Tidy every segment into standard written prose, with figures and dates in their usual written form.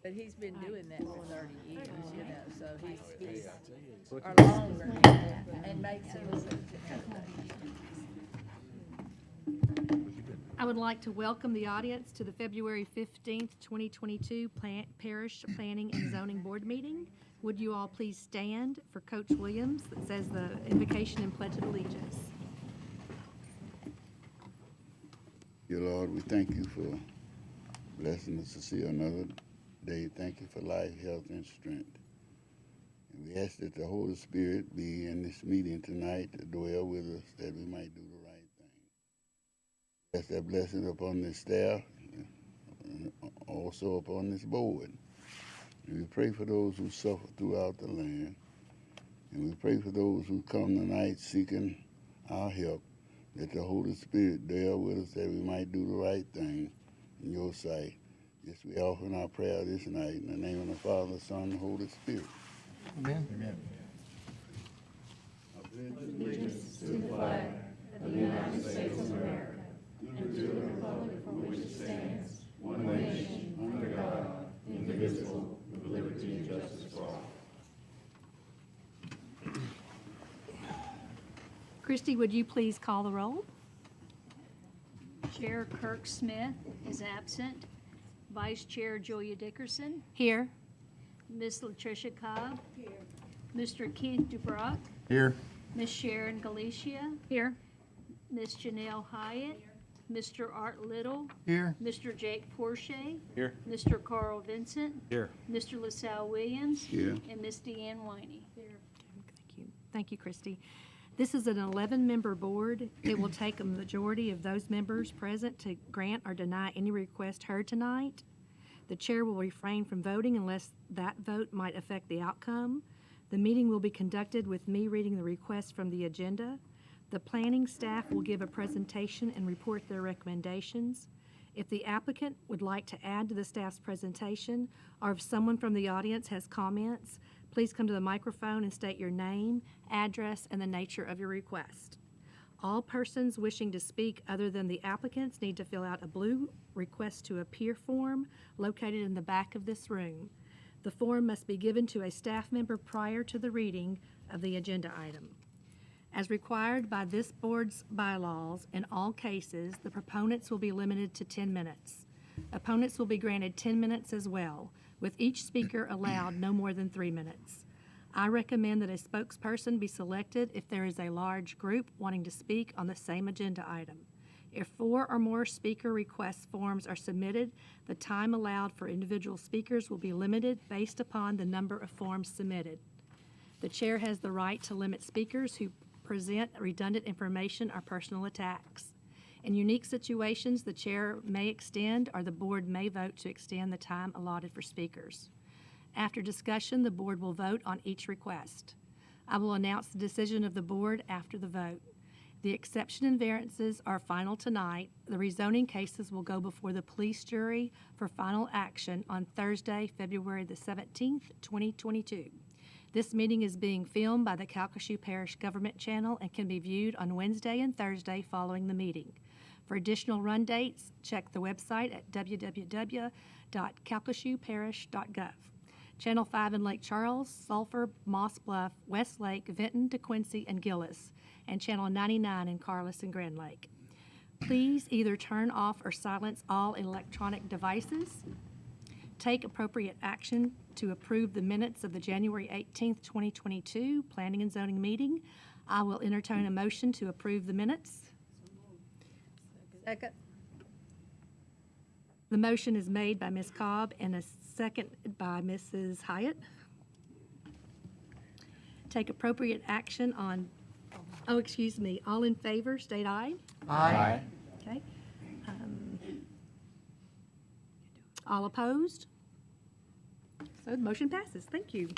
But he's been doing that for 30 years, so he's or longer, and makes it look I would like to welcome the audience to the February 15th, 2022 Parish Planning and Zoning Board meeting. Would you all please stand for Coach Williams that says the invocation and pledge of allegiance. Dear Lord, we thank you for blessing us to see another day. Thank you for life, health, and strength. And we ask that the Holy Spirit be in this meeting tonight to dwell with us, that we might do the right thing. Ask that blessing upon this staff and also upon this board. And we pray for those who suffer throughout the land. And we pray for those who come tonight seeking our help, that the Holy Spirit dwell with us, that we might do the right thing in your sight. This we offer in our prayer this night, in the name of the Father, the Son, and the Holy Spirit. Amen. Amen. allegiance to the flag of the United States of America and to the republic for which it stands, one nation, under God, indivisible, with liberty and justice for all. Christy, would you please call the roll? Chair Kirk Smith is absent. Vice Chair Julia Dickerson. Here. Miss Latricia Cobb. Here. Mr. Keith Dubrock. Here. Miss Sharon Galicia. Here. Miss Janelle Hyatt. Mr. Art Little. Here. Mr. Jake Porche. Here. Mr. Carl Vincent. Here. Mr. LaSalle Williams. Here. And Miss Deanne Winey. Thank you. Thank you, Christy. This is an 11-member board. It will take a majority of those members present to grant or deny any request heard tonight. The chair will refrain from voting unless that vote might affect the outcome. The meeting will be conducted with me reading the request from the agenda. The planning staff will give a presentation and report their recommendations. If the applicant would like to add to the staff's presentation, or if someone from the audience has comments, please come to the microphone and state your name, address, and the nature of your request. All persons wishing to speak other than the applicants need to fill out a blue request to appear form located in the back of this room. The form must be given to a staff member prior to the reading of the agenda item. As required by this board's bylaws, in all cases, the proponents will be limited to 10 minutes. Opponents will be granted 10 minutes as well, with each speaker allowed no more than 3 minutes. I recommend that a spokesperson be selected if there is a large group wanting to speak on the same agenda item. If 4 or more speaker request forms are submitted, the time allowed for individual speakers will be limited based upon the number of forms submitted. The chair has the right to limit speakers who present redundant information or personal attacks. In unique situations, the chair may extend or the board may vote to extend the time allotted for speakers. After discussion, the board will vote on each request. I will announce the decision of the board after the vote. The exception and variances are final tonight. The rezoning cases will go before the police jury for final action on Thursday, February the 17th, 2022. This meeting is being filmed by the Calcasieu Parish Government Channel and can be viewed on Wednesday and Thursday following the meeting. For additional run dates, check the website at www.calcasieuParish.gov. Channel 5 in Lake Charles, Sulphur, Moss Bluff, Westlake, Vinton, DeQuincy, and Gillis, and Channel 99 in Carlos and Grand Lake. Please either turn off or silence all electronic devices. Take appropriate action to approve the minutes of the January 18th, 2022 Planning and Zoning meeting. I will entertain a motion to approve the minutes. Second. The motion is made by Ms. Cobb and a second by Mrs. Hyatt. Take appropriate action on, all in favor, state aye. Aye. Okay. All opposed? So the motion passes. Thank you.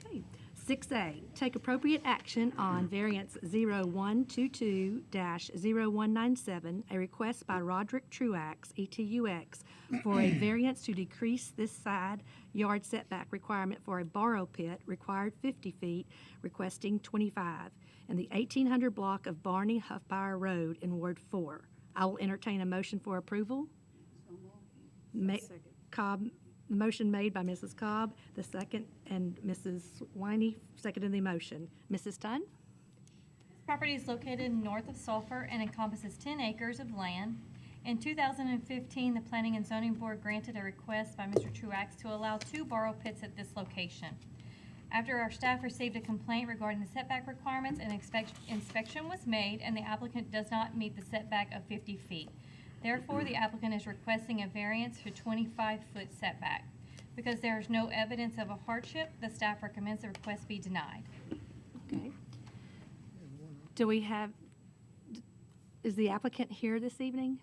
Okay. 6A, take appropriate action on variance 0122-0197, a request by Roderick Truax, ETUX, for a variance to decrease this side yard setback requirement for a borrow pit required 50 feet, requesting 25, in the 1800 block of Barney Huffbauer Road in Ward 4. I will entertain a motion for approval. Cobb, the motion made by Mrs. Cobb, the second, and Mrs. Winey seconded the motion. Mrs. Dunn? Property is located north of Sulphur and encompasses 10 acres of land. In 2015, the Planning and Zoning Board granted a request by Mr. Truax to allow 2 borrow pits at this location. After our staff received a complaint regarding the setback requirements, an inspection was made, and the applicant does not meet the setback of 50 feet. Therefore, the applicant is requesting a variance for 25-foot setback. Because there is no evidence of a hardship, the staff recommends the request be denied. Okay. Do we have, is the applicant here this evening?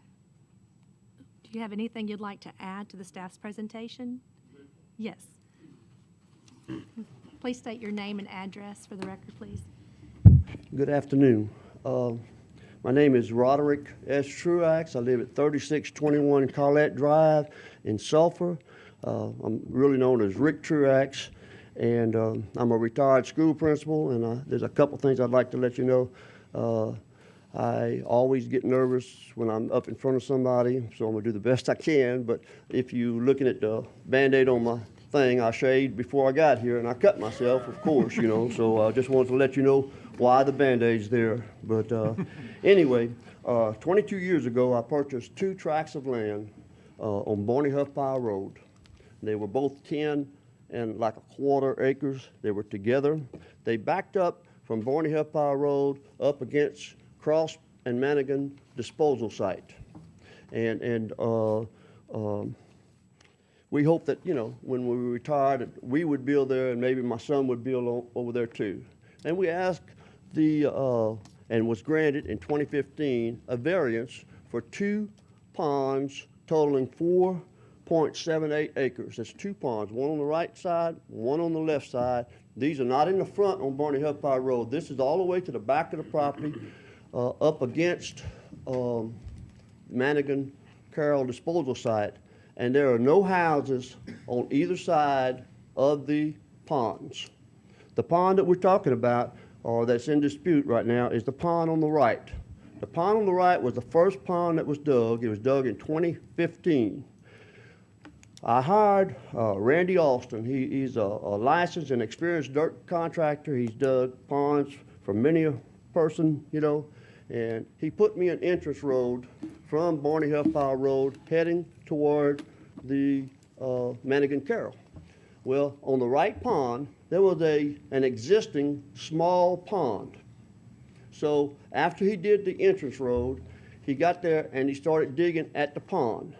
Do you have anything you'd like to add to the staff's presentation? Yes. Please state your name and address for the record, please. Good afternoon. My name is Roderick S. Truax. I live at 3621 Carlette Drive in Sulphur. I'm really known as Rick Truax, and I'm a retired school principal, and there's a couple things I'd like to let you know. I always get nervous when I'm up in front of somebody, so I'm going to do the best I can, but if you're looking at the Band-Aid on my thing, I shaved before I got here, and I cut myself, of course, you know, so I just wanted to let you know why the Band-Aid's there. But anyway, 22 years ago, I purchased 2 tracts of land on Bonnie Huff Pile Road. They were both 10 and like a quarter acres. They were together. They backed up from Bonnie Huff Pile Road up against Cross and Manigan disposal site. And we hope that, you know, when we retired, we would build there, and maybe my son would build over there too. And we asked and was granted in 2015 a variance for 2 ponds totaling 4.78 acres. That's 2 ponds, one on the right side, one on the left side. These are not in the front on Bonnie Huff Pile Road. This is all the way to the back of the property, up against Manigan Carroll disposal site. And there are no houses on either side of the ponds. The pond that we're talking about, or that's in dispute right now, is the pond on the right. The pond on the right was the first pond that was dug. It was dug in 2015. I hired Randy Alston. He's a licensed and experienced dirt contractor. He's dug ponds for many a person, you know, and he put me an entrance road from Bonnie Huff Pile Road heading toward the Manigan Carroll. Well, on the right pond, there was an existing small pond. So after he did the entrance road, he got there and he started digging at the pond.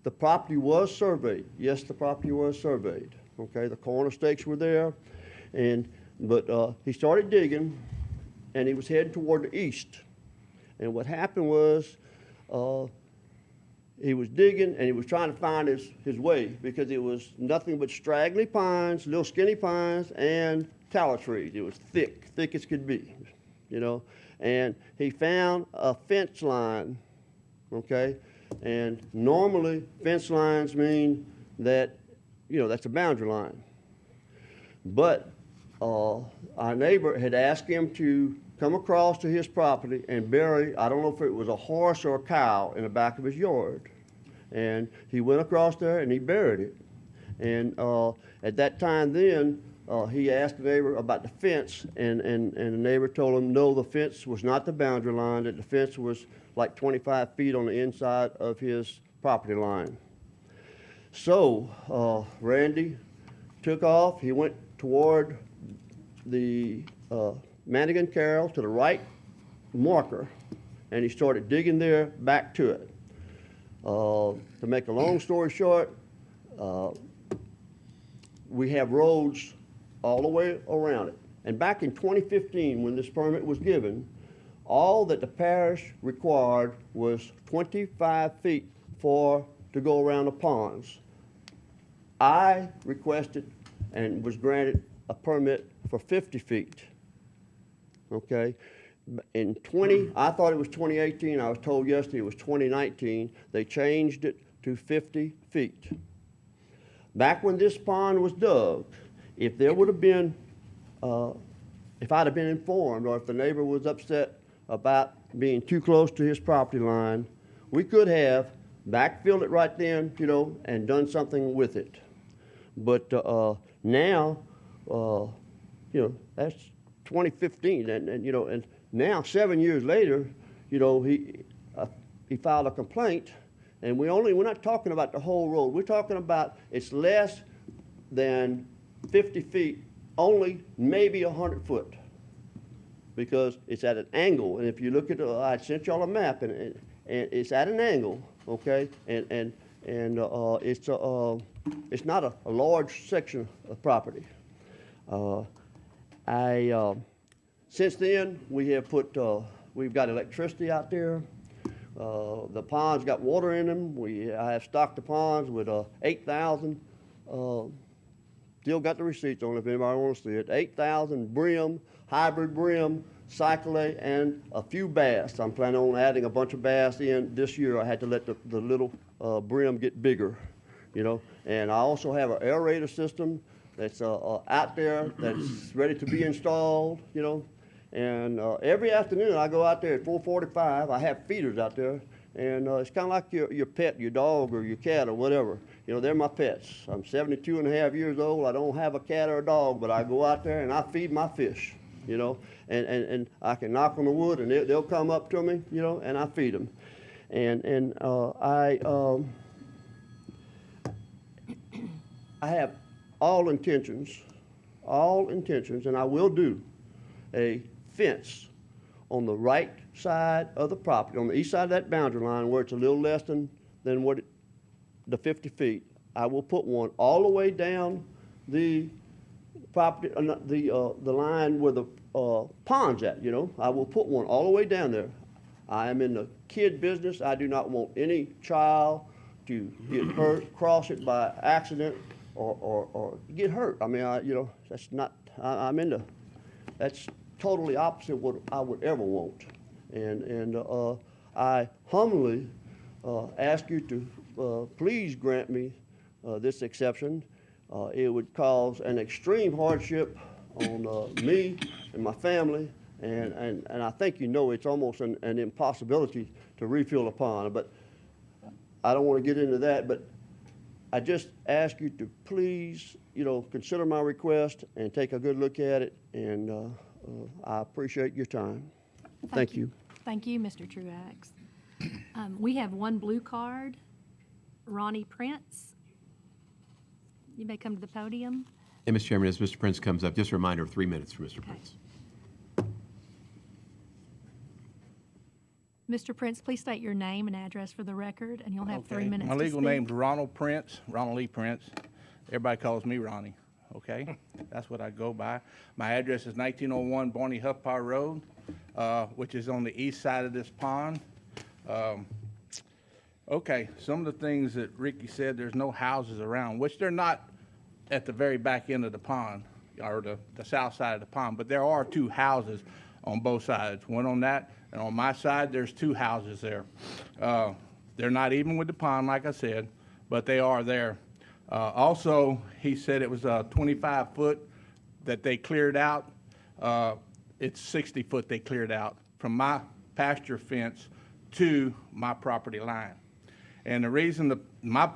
The property was surveyed. Yes, the property was surveyed. Okay, the corner stakes were there, but he started digging, and he was heading toward the east. And what happened was, he was digging and he was trying to find his way, because it was nothing but straggly pines, little skinny pines, and tallow trees. It was thick as could be, you know. And he found a fence line, okay? And normally fence lines mean that, you know, that's a boundary line. But our neighbor had asked him to come across to his property and bury, I don't know if it was a horse or a cow, in the back of his yard. And he went across there and he buried it. And at that time then, he asked the neighbor about the fence, and the neighbor told him, no, the fence was not the boundary line, that the fence was like 25 feet on the inside of his property line. So Randy took off. He went toward the Manigan Carroll to the right marker, and he started digging there back to it. To make a long story short, we have roads all the way around it. And back in 2015, when this permit was given, all that the parish required was 25 feet to go around the ponds. I requested and was granted a permit for 50 feet. Okay? I thought it was 2018. I was told yesterday it was 2019. They changed it to 50 feet. Back when this pond was dug, if there would have been, if I'd have been informed, or if the neighbor was upset about being too close to his property line, we could have backfilled it right then, you know, and done something with it. But now, you know, that's 2015, and you know, and now 7 years later, you know, he filed a complaint, and we're not talking about the whole road. We're talking about it's less than 50 feet, only maybe 100 foot, because it's at an angle. And if you look at, I sent y'all a map, and it's at an angle, okay, and it's not a large section of property. Since then, we have we've got electricity out there. The ponds got water in them. I have stocked the ponds with 8,000, still got the receipts on it if anybody wants to see it, 8,000 brim, hybrid brim, cyclade, and a few bass. I'm planning on adding a bunch of bass in this year. I had to let the little brim get bigger, you know. And I also have an aerator system that's out there that's ready to be installed, you know. And every afternoon I go out there at 4:45. I have feeders out there, and it's kind of like your pet, your dog or your cat or whatever. You know, they're my pets. I'm 72 and a half years old. I don't have a cat or a dog, but I go out there and I feed my fish, you know. And I can knock on the wood and they'll come up to me, you know, and I feed them. And I have all intentions, and I will do a fence on the right side of the property, on the east side of that boundary line where it's a little less than what the 50 feet. I will put one all the way down the property, the line where the pond's at, you know. I will put one all the way down there. I am in the kid business. I do not want any child to get hurt, cross it by accident, or get hurt. I mean, you know, that's not, I'm into, that's totally opposite what I would ever want. And I humbly ask you to please grant me this exception. It would cause an extreme hardship on me and my family, and I think you know it's almost an impossibility to refill a pond, but I don't want to get into that, but I just ask you to please, you know, consider my request and take a good look at it, and I appreciate your time. Thank you. Thank you, Mr. Truax. We have one blue card, Ronnie Prince. You may come to the podium. And, Mr. Chairman, as Mr. Prince comes up, just a reminder of 3 minutes for Mr. Prince. Mr. Prince, please state your name and address for the record, and you'll have 3 minutes My to legal speak. name's Ronald Prince, Ronald Lee Prince. Everybody calls me Ronnie, okay? That's what I go by. My address is 1901 Barney Huffpar Road, which is on the east side of this pond. Okay, some of the things that Ricky said, there's no houses around, which they're not at the very back end of the pond, or the south side of the pond, but there are 2 houses on both sides. One on that, and on my side, there's 2 houses there. They're not even with the pond, like I said, but they are there. Also, he said it was 25 foot that they cleared out. It's 60 foot they cleared out from my pasture fence to my property line. And the reason my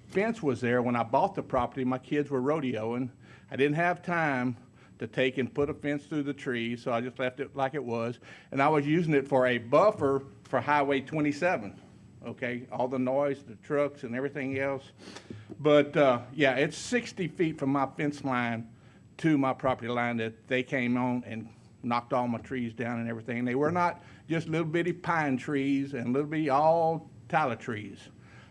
fence was there, when I bought the property, my kids were rodeoing. I didn't have time to take and put a fence through the trees, so I just left it like it was. And I was using it for a buffer for Highway 27, okay? All the noise, the trucks and everything else. But yeah, it's 60 feet from my fence line to my property line that they came on and knocked all my trees down and everything. They were not just little bitty pine trees and little bitty all tallow trees.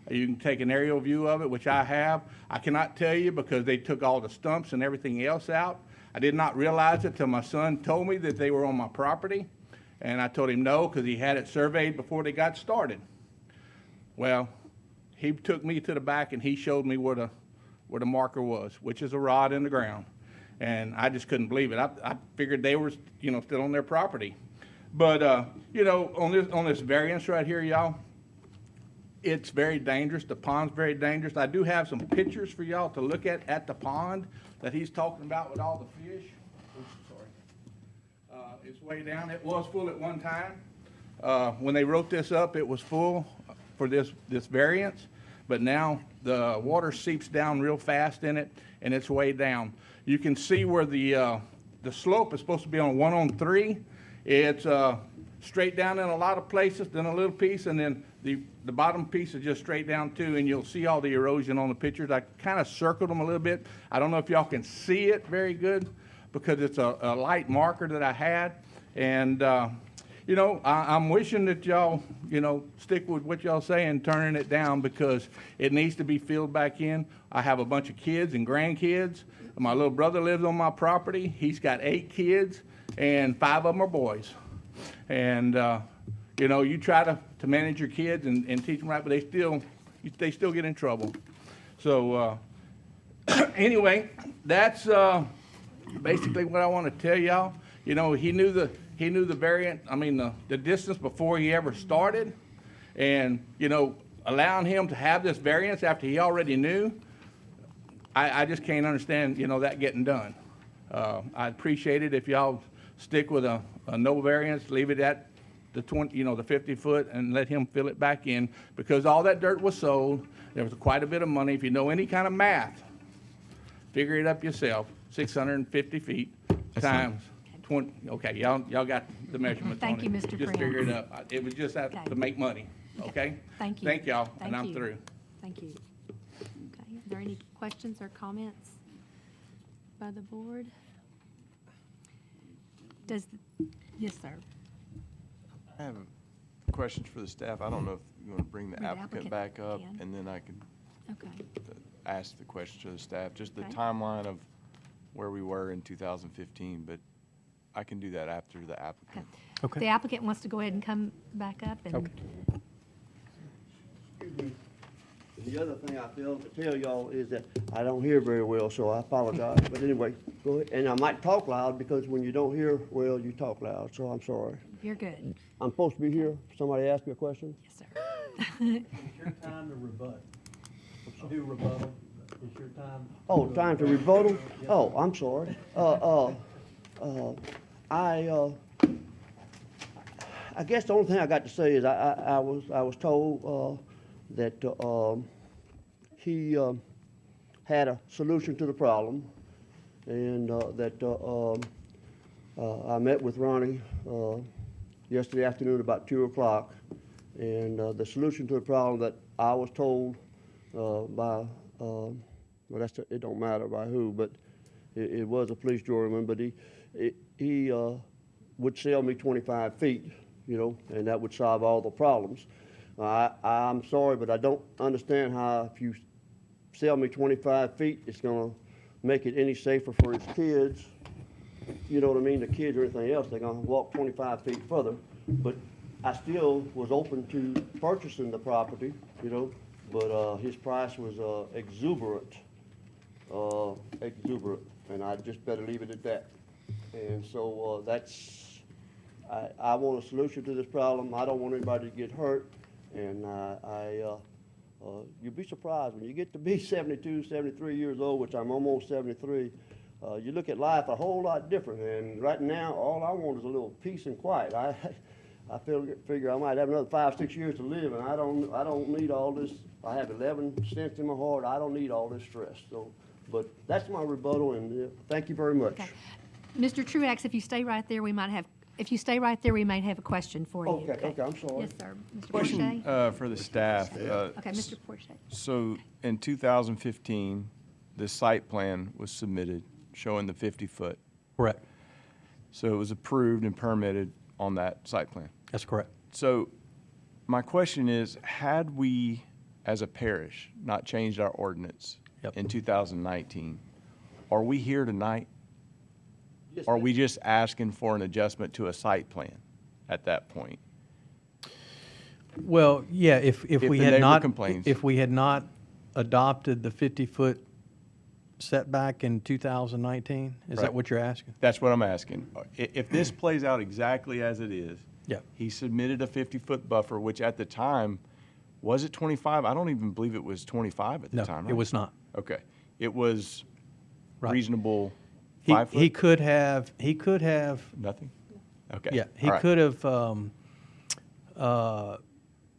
You can take an aerial view of it, which I have. I cannot tell you because they took all the stumps and everything else out. I did not realize it till my son told me that they were on my property. And I told him no, because he had it surveyed before they got started. Well, he took me to the back and he showed me where the marker was, which is a rod in the ground. And I just couldn't believe it. I figured they were, you know, still on their property. But, you know, on this variance right here, y'all, it's very dangerous. The pond's very dangerous. I do have some pictures for y'all to look at the pond that he's talking about with all the fish. Oops, sorry. It's way down. It was full at one time. When they wrote this up, it was full. for this variance, but now the water seeps down real fast in it, and it's way down. You can see where the slope is supposed to be on 1-on-3. It's straight down in a lot of places, then a little piece, and then the bottom piece is just straight down too, and you'll see all the erosion on the pictures. I kind of circled them a little bit. I don't know if y'all can see it very good because it's a light marker that I had. And, you know, I'm wishing that y'all, you know, stick with what y'all say and turning it down because it needs to be filled back in. I have a bunch of kids and grandkids. My little brother lives on my property. He's got 8 kids, and 5 of them are boys. And, you know, you try to manage your kids and teach them right, but they still get in trouble. So, anyway, that's basically what I want to tell y'all. You know, he knew the variant, I mean, the distance before he ever started. And, you know, allowing him to have this variance after he already knew, I just can't understand, you know, that getting done. I'd appreciate it if y'all stick with a no variance, leave it at the 20, you know, the 50 foot, and let him fill it back in because all that dirt was sold. There was quite a bit of money. If you know any kind of math, figure it up yourself. 650 feet times 20. Okay, y'all got the measurements. Thank on you, it. Mr. Just Prince. figure it up. It was just that Okay. to make money. Okay. Thank you. Thank y'all, Thank and I'm you. through. Thank you. Okay, are there any questions or comments by the board? Yes, sir. I have questions for the staff. I don't know if you want to bring the The applicant applicant back up, can. and then I can Okay. ask the question to the staff, just the Okay. timeline of where we were in 2015, but I can do that after the Okay. applicant. Okay. The applicant wants to go ahead and come back up and. Okay. The other thing I failed to tell y'all is that I don't hear very well, so I apologize. But anyway, go ahead. And I might talk loud because when you don't hear well, you talk loud, so I'm sorry. You're good. I'm supposed to be here. Somebody ask me a question? Yes, sir. It's your time to rebut. Do rebuttal. It's your time. Oh, time to rebuttal? Oh, I'm sorry. I guess the only thing I got to say is I was told that he had a solution to the problem, and that I met with Ronnie yesterday afternoon about 2 o'clock, and the solution to the problem that I was told by well, it don't matter by who, but it was a police juryman, but he would sell me 25 feet, you know, and that would solve all the problems. I'm sorry, but I don't understand how if you sell me 25 feet, it's gonna make it any safer for his kids. You know what I mean? The kids or anything else, they're gonna walk 25 feet further. But I still was open to purchasing the property, you know, but his price was exuberant, and I just better leave it at that. And so I want a solution to this problem. I don't want anybody to get hurt, and you'd be surprised when you get to be 72, 73 years old, which I'm almost 73. You look at life a whole lot different, and right now all I want is a little peace and quiet. I figure I might have another 5, 6 years to live, and I don't need all this. I have 11 stents in my heart. I don't need all this stress. So, but that's my rebuttal, and thank you very much. Okay. Mr. Truax, if you stay right there, we might have a question for you. Okay, I'm sorry. Yes, sir. Mr. Question Porche? for the staff. Okay, Mr. Porche. So in 2015, the site plan was submitted showing the 50-foot. Correct. So it was approved and permitted on that site plan. That's correct. So my question is, had we, as a parish, not changed our ordinance Yep. in 2019, are we here tonight? Yes, Are sir. we just asking for an adjustment to a site plan at that point? Well, yeah, if If we the had neighbor not, complains. if we had not adopted the 50-foot setback in 2019, is that Right. what you're asking? That's what I'm asking. If this plays out exactly as it is, Yeah. he submitted a 50-foot buffer, which at the time, was it 25? I don't even believe it was 25 at the No, time, it right? was not. Okay. It was Right. reasonable He 5 foot? he could have, Nothing? Okay. yeah, he All right. could have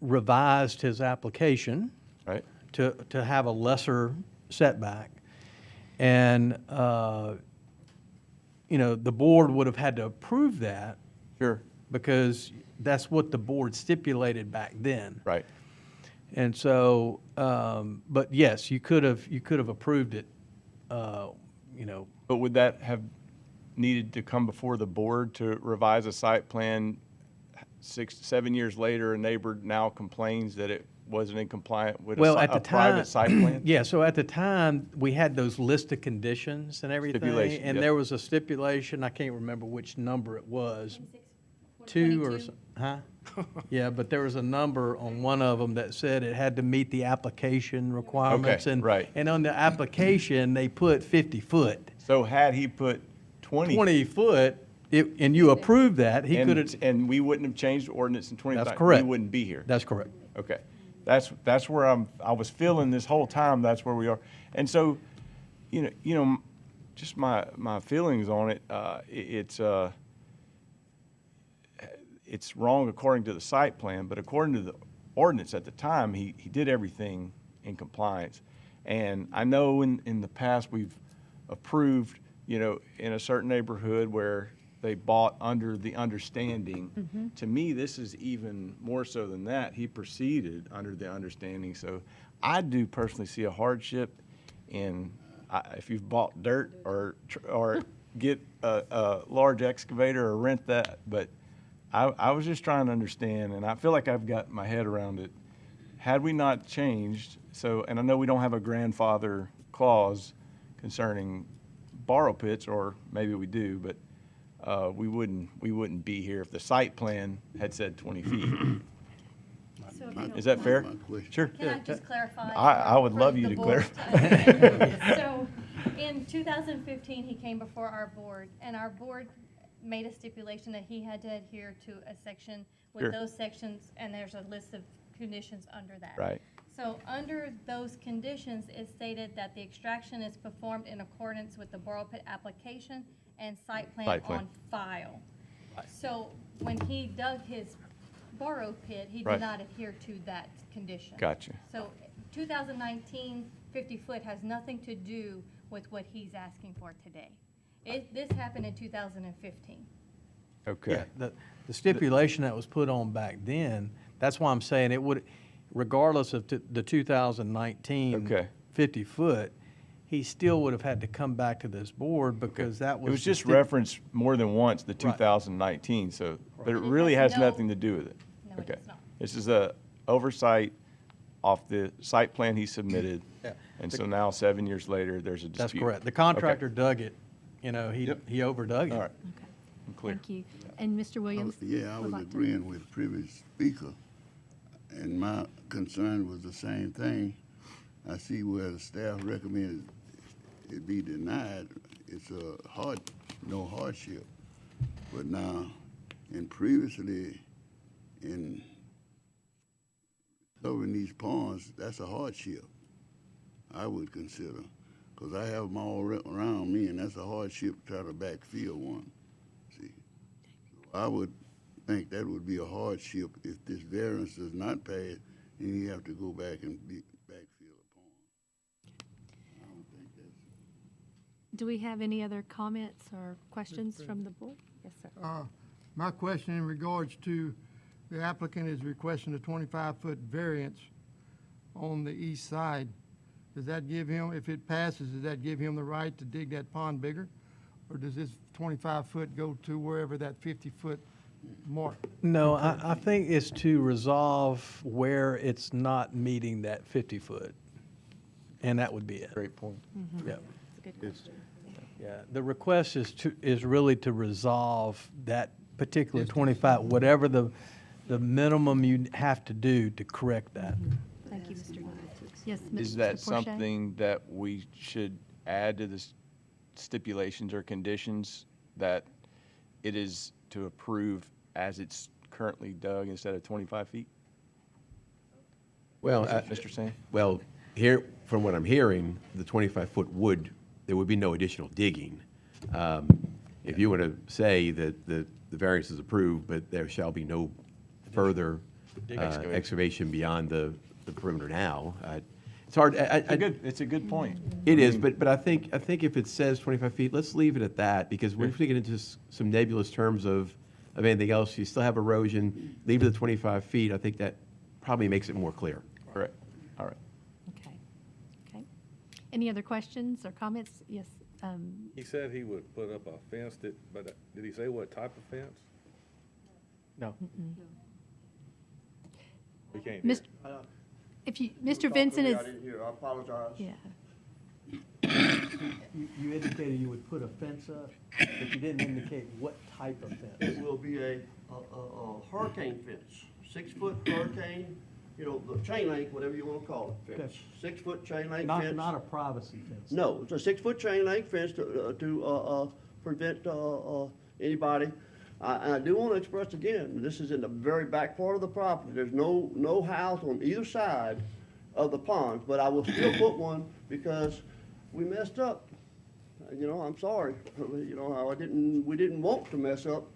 revised his application Right? to have a lesser setback. And, the board would have had to approve that Sure. because that's what the board stipulated back then. Right. And so, but yes, you could have approved it, But would that have needed to come before the board to revise a site plan 7 years later? A neighbor now complains that it wasn't in compliance with Well, at the a private time, site plan? yeah, so at the time, we had those list of conditions and everything. Stipulation, And yep. there was a stipulation, I can't remember which number it was. 2 or, 22. huh? Yeah, but there was a number on one of them that said it had to meet the application requirements. Okay, and right. And on the application, they put 50 foot. So had he put 20? 20 foot, and you approved that, he could have, And we wouldn't have changed the ordinance in 20. That's correct. We wouldn't be here. that's correct. Okay. That's where I was feeling this whole time, that's where we are. And so, just my feelings on it, it's wrong according to the site plan, but according to the ordinance at the time, he did everything in compliance. And I know in the past, we've approved, in a certain neighborhood where they bought under the understanding. To me, this is even more so than that. He proceeded under the understanding. So I do personally see a hardship in, if you've bought dirt or get a large excavator or rent that. But I was just trying to understand, and I feel like I've got my head around it. Had we not changed, and I know we don't have a grandfather clause concerning borrow pits, or maybe we do, but we wouldn't be here if the site plan had said 20 feet. So if you Is that don't fair? My question. Sure. Can I just clarify? I would for love you the to board clarify. So, in 2015, he came before our board, and our board made a stipulation that he had to adhere to a section with Sure. those sections, and there's a list of conditions under that. Right. So, under those conditions, it stated that the extraction is performed in accordance with the borrow pit application and site plan Site plan. on file. So, when he dug his borrow pit, he Right. did not adhere to that condition. Gotcha. So 2019, 50 foot has nothing to do with what he's asking for today. This happened in 2015. Okay. Yeah, the stipulation that was put on back then, that's why I'm saying it would, regardless of the 2019 Okay. 50 foot, he still would have had to come back to this board because that was. It was the just referenced more than once, the 2019, so, but it And it really has has no- nothing to do with it. No, it Okay. does not. This is a oversight off the site plan he submitted, Yeah. and so now, 7 years later, there's a dispute. That's correct. The contractor dug it, he Yep. he overdug it. All right, Okay, I'm clear. thank you. And Mr. Williams? Yeah, I would was like to- agreeing with the previous speaker, and my concern was the same thing. I see where the staff recommended it be denied. It's no hardship. But now, previously, in covering these ponds, that's a hardship, I would consider. Because I have them all around me, and that's a hardship to try to backfill one. See, I would think that would be a hardship if this variance does not pass, and you have to go back and backfill a pond. I don't think that's. Do we have any other comments or questions from the board? Yes, sir. My question in regards to the applicant is requesting a 25-foot variance on the east side. Does that give him, if it passes, does that give him the right to dig that pond bigger? Or does this 25-foot go to wherever that 50-foot mark? No, I think it's to resolve where it's not meeting that 50 foot. And that would be it. Great point. Yeah. That's a good question. Yeah, the request is really to resolve that particular 25, whatever the minimum you have to do to correct that. Thank you, Mr. Williams. Yes, Mr. Is that Porcher? something that we should add to the stipulations or conditions, that it is to approve as it's currently dug instead of 25 feet? Well, Mr. Sam? well, here, from what I'm hearing, the 25-foot there would be no additional digging. If you were to say that the variance is approved, but there shall be no further excavation beyond the perimeter now. It's hard. It's a good point. It is, but I think if it says 25 feet, let's leave it at that, because we're getting into some nebulous terms of anything else. You still have erosion, leave it at 25 feet. I think that probably makes it more clear. Correct. All right. Okay. Okay. Any other questions or comments? Yes. He said he would put up a fence, but did he say what type of fence? No. We can't hear. Mr. If you, Mr. Vincent is, I didn't hear. I apologize. yeah. You indicated you would put a fence up, but you didn't indicate what type of fence. It will be a hurricane fence, 6-foot hurricane, the chain link, whatever you want to call it, fence. 6-foot chain link fence. Not a privacy fence. No, it's a 6-foot chain link fence to prevent anybody. I do want to express again, this is in the very back part of the property. There's no house on either side of the ponds, but I will still put one because we messed up. I'm sorry. We didn't want to mess up.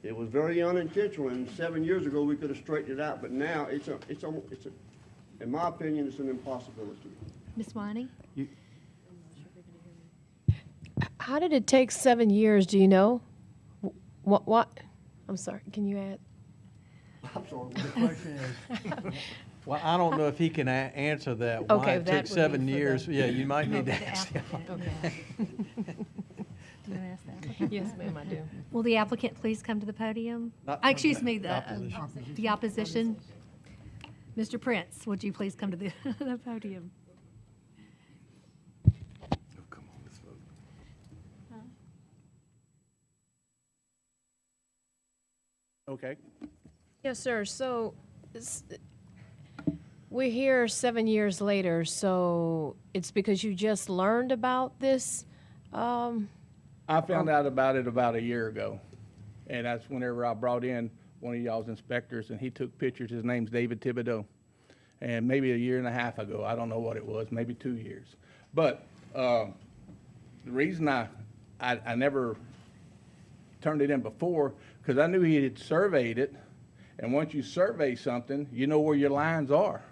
It was very unintentional, and 7 years ago we could have straightened it out, but now in my opinion, it's an impossibility. Ms. Winey? How did it take 7 years, do you know? What? I'm sorry, can you add? I'm sorry. The question is, well, I don't know if he can answer that. Why Okay, it that took would be 7 for years. the- Yeah, you might need to The ask him. applicant. Okay. Do you want to ask the applicant? Yes, ma'am, I do. Will the applicant please come to the podium? Not- Excuse me, Opposition. the opposition. Mr. Prince, would you please come to the the podium? Oh, come on, let's vote. Okay. Yes, sir, so we're here 7 years later, so it's because you just learned about this? I found out about it about a year ago, and that's whenever I brought in one of y'all's inspectors, and he took pictures. His name's David Thibodeau. And maybe a year and a half ago, I don't know what it was, maybe 2 years. But the reason I never turned it in before, because I knew he had surveyed it, and once you survey something, you know where your lines are.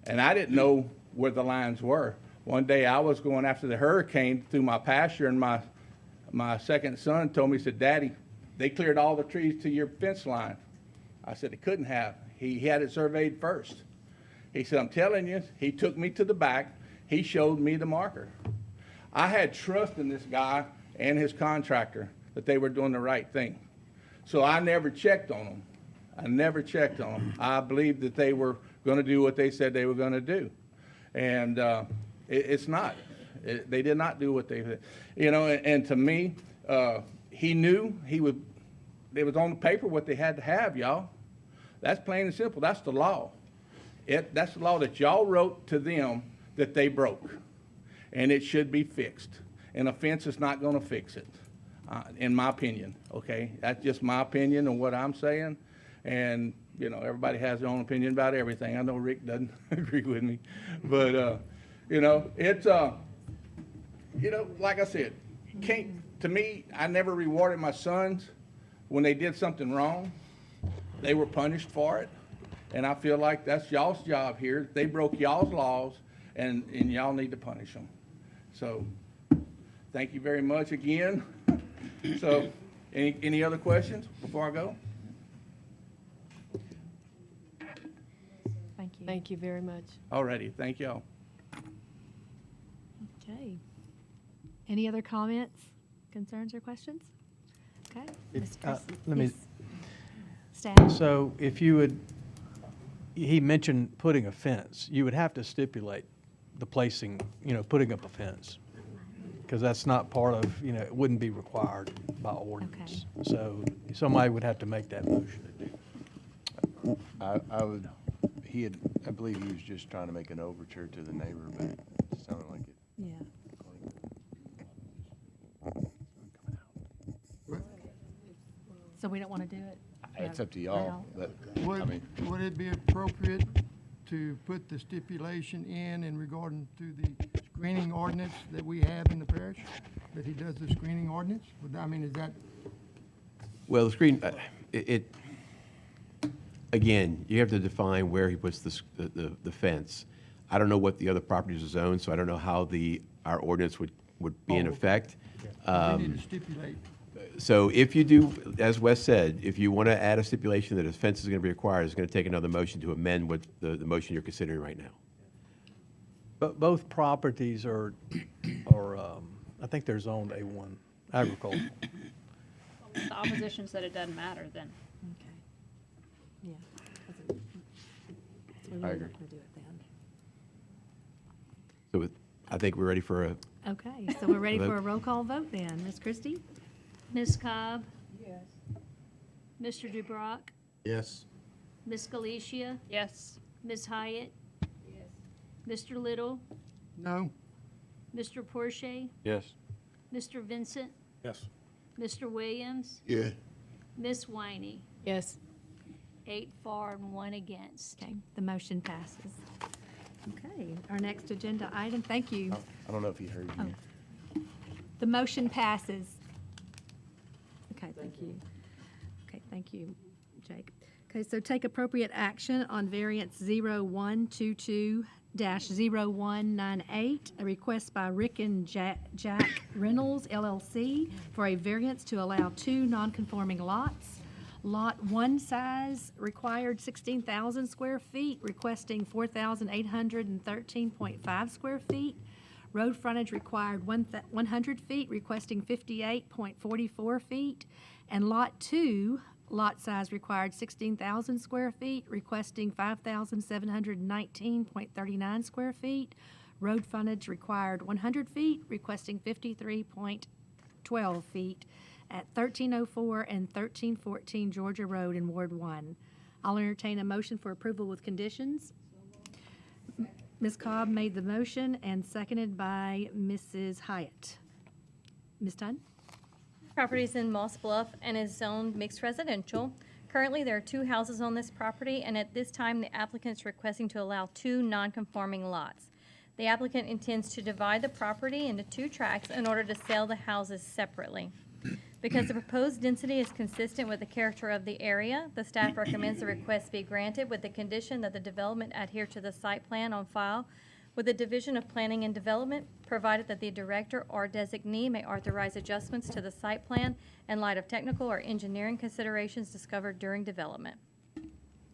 And I didn't know where the lines were. One day I was going after the hurricane through my pasture, and my second son told me, he said, "Daddy, they cleared all the trees to your fence line." I said, "It couldn't have. He had it surveyed first." He said, "I'm telling you," he took me to the back. He showed me the marker. I had trust in this guy and his contractor that they were doing the right thing. So I never checked on them. I believed that they were going to do what they said they were going to do. And it's not. They did not do what they said. And to me, he knew it was on the paper what they had to have, y'all. That's plain and simple. That's the law. That's the law that y'all wrote to them that they broke. And it should be fixed. And a fence is not going to fix it, in my opinion, okay? That's just my opinion and what I'm saying. And, everybody has their own opinion about everything. I know Rick doesn't agree with me. But, it's, like I said, to me, I never rewarded my sons when they did something wrong. They were punished for it. And I feel like that's y'all's job here. They broke y'all's laws, and y'all need to punish them. So, thank you very much again. So, any other questions before I go? Thank you. Thank you very much. All righty, thank y'all. Okay. Any other comments, concerns, or questions? Okay. Ms. Chris- let me- yes. Staff? So if you would, he mentioned putting a fence. You would have to stipulate the placing, putting up a fence. Because that's not part of, it wouldn't be required by ordinance. So somebody would have to make that motion. I believe he was just trying to make an overture to the neighbor, but it sounded like it. Yeah. So we don't want to do it? It's up to y'all, but, Would it be appropriate to put the stipulation in regarding to the screening ordinance that we have in the parish? That he does the screening ordinance? Is that? Well, the screen, again, you have to define where he puts the fence. I don't know what the other properties are zoned, so I don't know how our ordinance would be in effect. We need to stipulate. So if you do, as Wes said, if you want to add a stipulation that a fence is going to be required, it's going to take another motion to amend what the motion you're considering right now. But both properties are, I think they're zoned A1 agricultural. The opposition said it doesn't matter then. Okay. Yeah. So we're I really agree. not gonna do it then. So I think we're ready for a, Okay, so we're ready Vote. for a roll call vote then. Ms. Christie? Ms. Cobb? Yes. Mr. DeBrock? yes. Ms. Galicia? Yes. Ms. Hyatt? Yes. Mr. Little? No? Mr. Porsche? Yes. Mr. Vincent? Yes. Mr. Williams? Yeah. Ms. Winey? Yes. 8 for and 1 against. Okay, the motion passes. Okay, our next agenda item, thank you. I don't know if he heard you. Oh. The motion passes. Okay, thank you. Okay, thank you, Jake. Okay, so take appropriate action on variance 0122-0198, a request by Rick and Jack Reynolds LLC for a variance to allow 2 non-conforming lots. Lot 1 size required 16,000 square feet, requesting 4,813.5 square feet. Road frontage required 100 feet, requesting 58.44 feet. And Lot 2, lot size required 16,000 square feet, requesting 5,719.39 square feet. Road frontage required 100 feet, requesting 53.12 feet at 1304 and 1314 Georgia Road in Ward 1. I'll entertain a motion for approval with conditions. Ms. Cobb made the motion and seconded by Mrs. Hyatt. Ms. Dunn? Property is in Moss Bluff and is zoned mixed residential. Currently, there are 2 houses on this property, and at this time, the applicant is requesting to allow 2 non-conforming lots. The applicant intends to divide the property into 2 tracts in order to sell the houses separately. Because the proposed density is consistent with the character of the area, the staff recommends the request be granted with the condition that the development adhere to the site plan on file with the Division of Planning and Development, provided that the director or designee may authorize adjustments to the site plan in light of technical or engineering considerations discovered during development.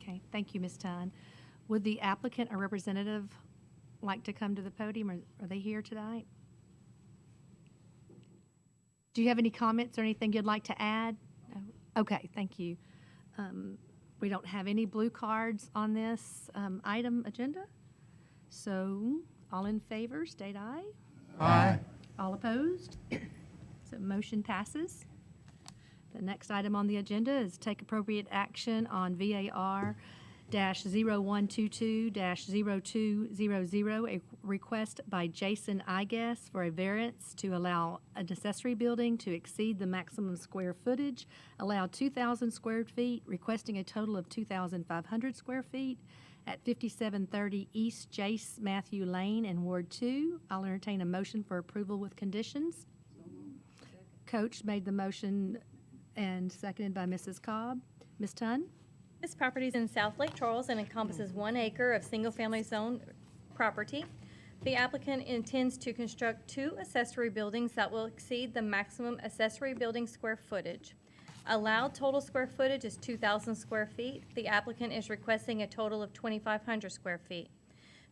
Okay, thank you, Ms. Dunn. Would the applicant or representative like to come to the podium, or are they here tonight? Do you have any comments or anything you'd like to add? No? Okay, thank you. We don't have any blue cards on this item agenda. So, all in favor, state aye. Aye. All opposed? So motion passes. The next item on the agenda is take appropriate action on VAR -0122-0200, a request by Jason Igas for a variance to allow an accessory building to exceed the maximum square footage, allow 2,000 square feet, requesting a total of 2,500 square feet at 5730 East Jace Matthew Lane in Ward 2. I'll entertain a motion for approval with conditions. Coach made the motion and seconded by Mrs. Cobb. Ms. Tunn? This property is in South Lake Charles and encompasses 1 acre of single-family zone property. The applicant intends to construct 2 accessory buildings that will exceed the maximum accessory building square footage. Allowed total square footage is 2,000 square feet. The applicant is requesting a total of 2,500 square feet.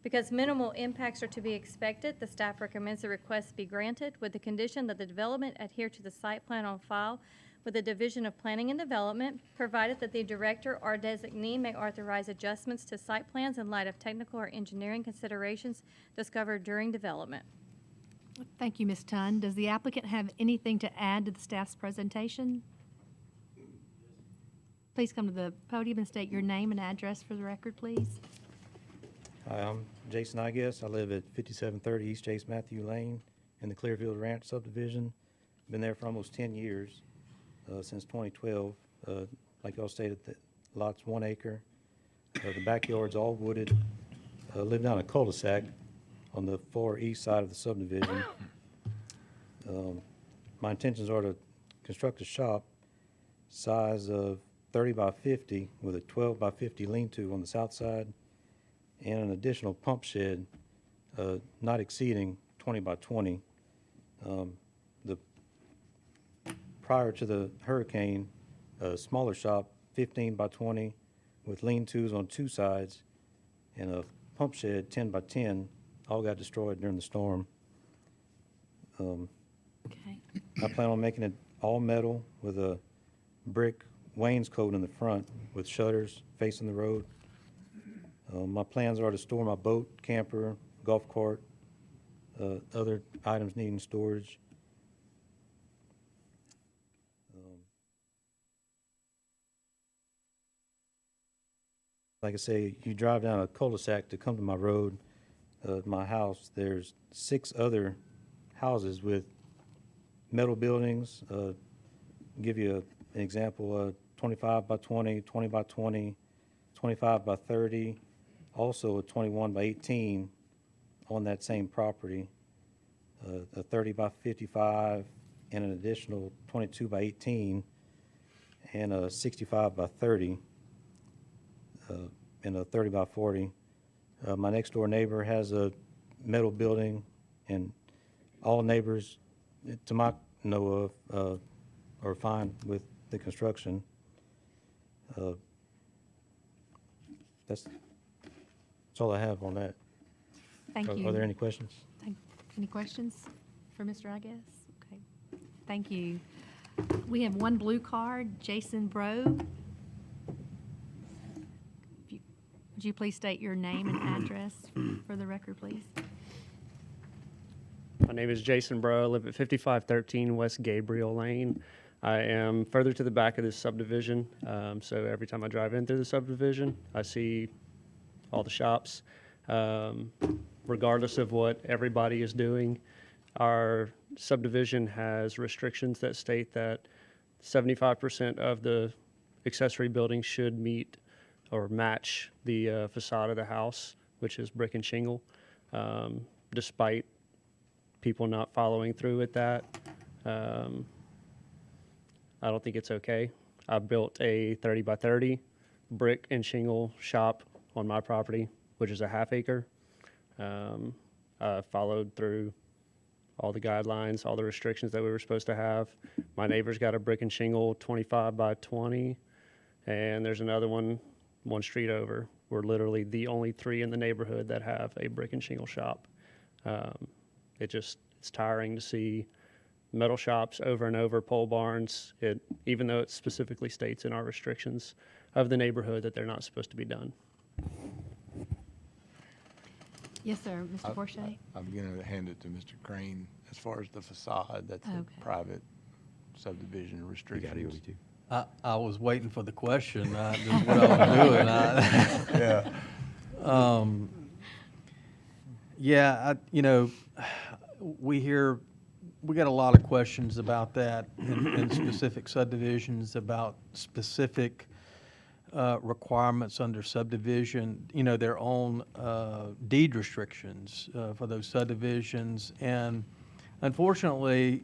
Because minimal impacts are to be expected, the staff recommends the request be granted with the condition that the development adhere to the site plan on file with the Division of Planning and Development, provided that the director or designee may authorize adjustments to site plans in light of technical or engineering considerations discovered during development. Thank you, Ms. Tunn. Does the applicant have anything to add to the staff's presentation? Please come to the podium and state your name and address for the record, please. Hi, I'm Jason Igas. I live at 5730 East Chase Matthew Lane in the Clearfield Ranch subdivision. Been there for almost 10 years, since 2012. Like y'all stated, the lot's 1 acre. The backyard's all wooded. Live down a cul-de-sac on the far east side of the subdivision. My intentions are to construct a shop size of 30 by 50 with a 12 by 50 lean-to on the south side, and an additional pump shed not exceeding 20 by 20. Prior to the hurricane, a smaller shop, 15 by 20, with lean-tos on two sides, and a pump shed, 10 by 10, all got destroyed during the storm. Okay. I plan on making it all metal with a brick wainscot in the front with shutters facing the road. My plans are to store my boat, camper, golf cart, other items needing storage. Like I say, you drive down a cul-de-sac to come to my road, my house. There's 6 other houses with metal buildings. Give you an example, 25 by 20, 20 by 20, 25 by 30, also a 21 by 18 on that same property, a 30 by 55, and an additional 22 by 18, and a 65 by 30, and a 30 by 40. My next door neighbor has a metal building, and all neighbors, to my know of, are fine with the construction. That's all I have on that. Thank you. Are there any questions? Any questions for Mr. Igas? Okay, thank you. We have one blue card, Jason Bro. Would you please state your name and address for the record, please? My name is Jason Bro. I live at 5513 West Gabriel Lane. I am further to the back of this subdivision, so every time I drive in through the subdivision, I see all the shops. Regardless of what everybody is doing, our subdivision has restrictions that state that 75% of the accessory buildings should meet or match the facade of the house, which is brick and shingle. Despite people not following through with that, I don't think it's okay. I built a 30 by 30 brick and shingle shop on my property, which is a half acre. I followed through all the guidelines, all the restrictions that we were supposed to have. My neighbor's got a brick and shingle 25 by 20, and there's another one street over. We're literally the only 3 in the neighborhood that have a brick and shingle shop. It's tiring to see metal shops over and over, pole barns, even though it specifically states in our restrictions of the neighborhood that they're not supposed to be done. Yes, sir, Mr. Forshey? I'm going to hand it to Mr. Crane. As far as the facade, that's a private subdivision restrictions. I was waiting for the question, just what I was doing. Yeah, we got a lot of questions about that in specific subdivisions, about specific requirements under subdivision, their own deed restrictions for those subdivisions. And unfortunately,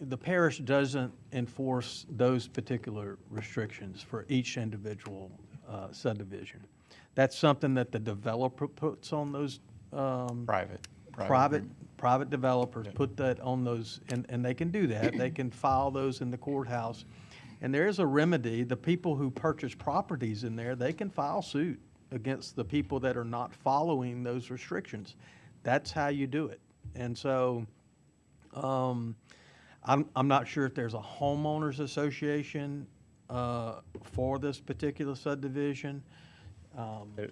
the parish doesn't enforce those particular restrictions for each individual subdivision. That's something that the developer puts on those private developers put that on those, and they can do that. They can file those in the courthouse. And there is a remedy. The people who purchase properties in there, they can file suit against the people that are not following those restrictions. That's how you do it. And so I'm not sure if there's a homeowners association for this particular subdivision.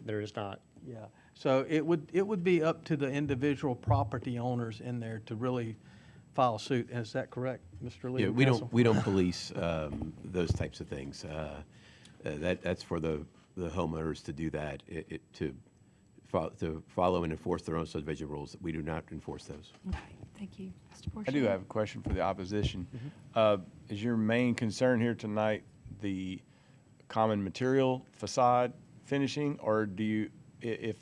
There is not. Yeah. So it would be up to the individual property owners in there to really file suit. Is that correct, Mr. Lee? Yeah, we don't police those types of things. That's for the homeowners to do that, to follow and enforce their own subdivision rules. We do not enforce those. Okay, thank you. Mr. Portia? I do have a question for the opposition. Is your main concern here tonight the common material facade finishing, or do you, if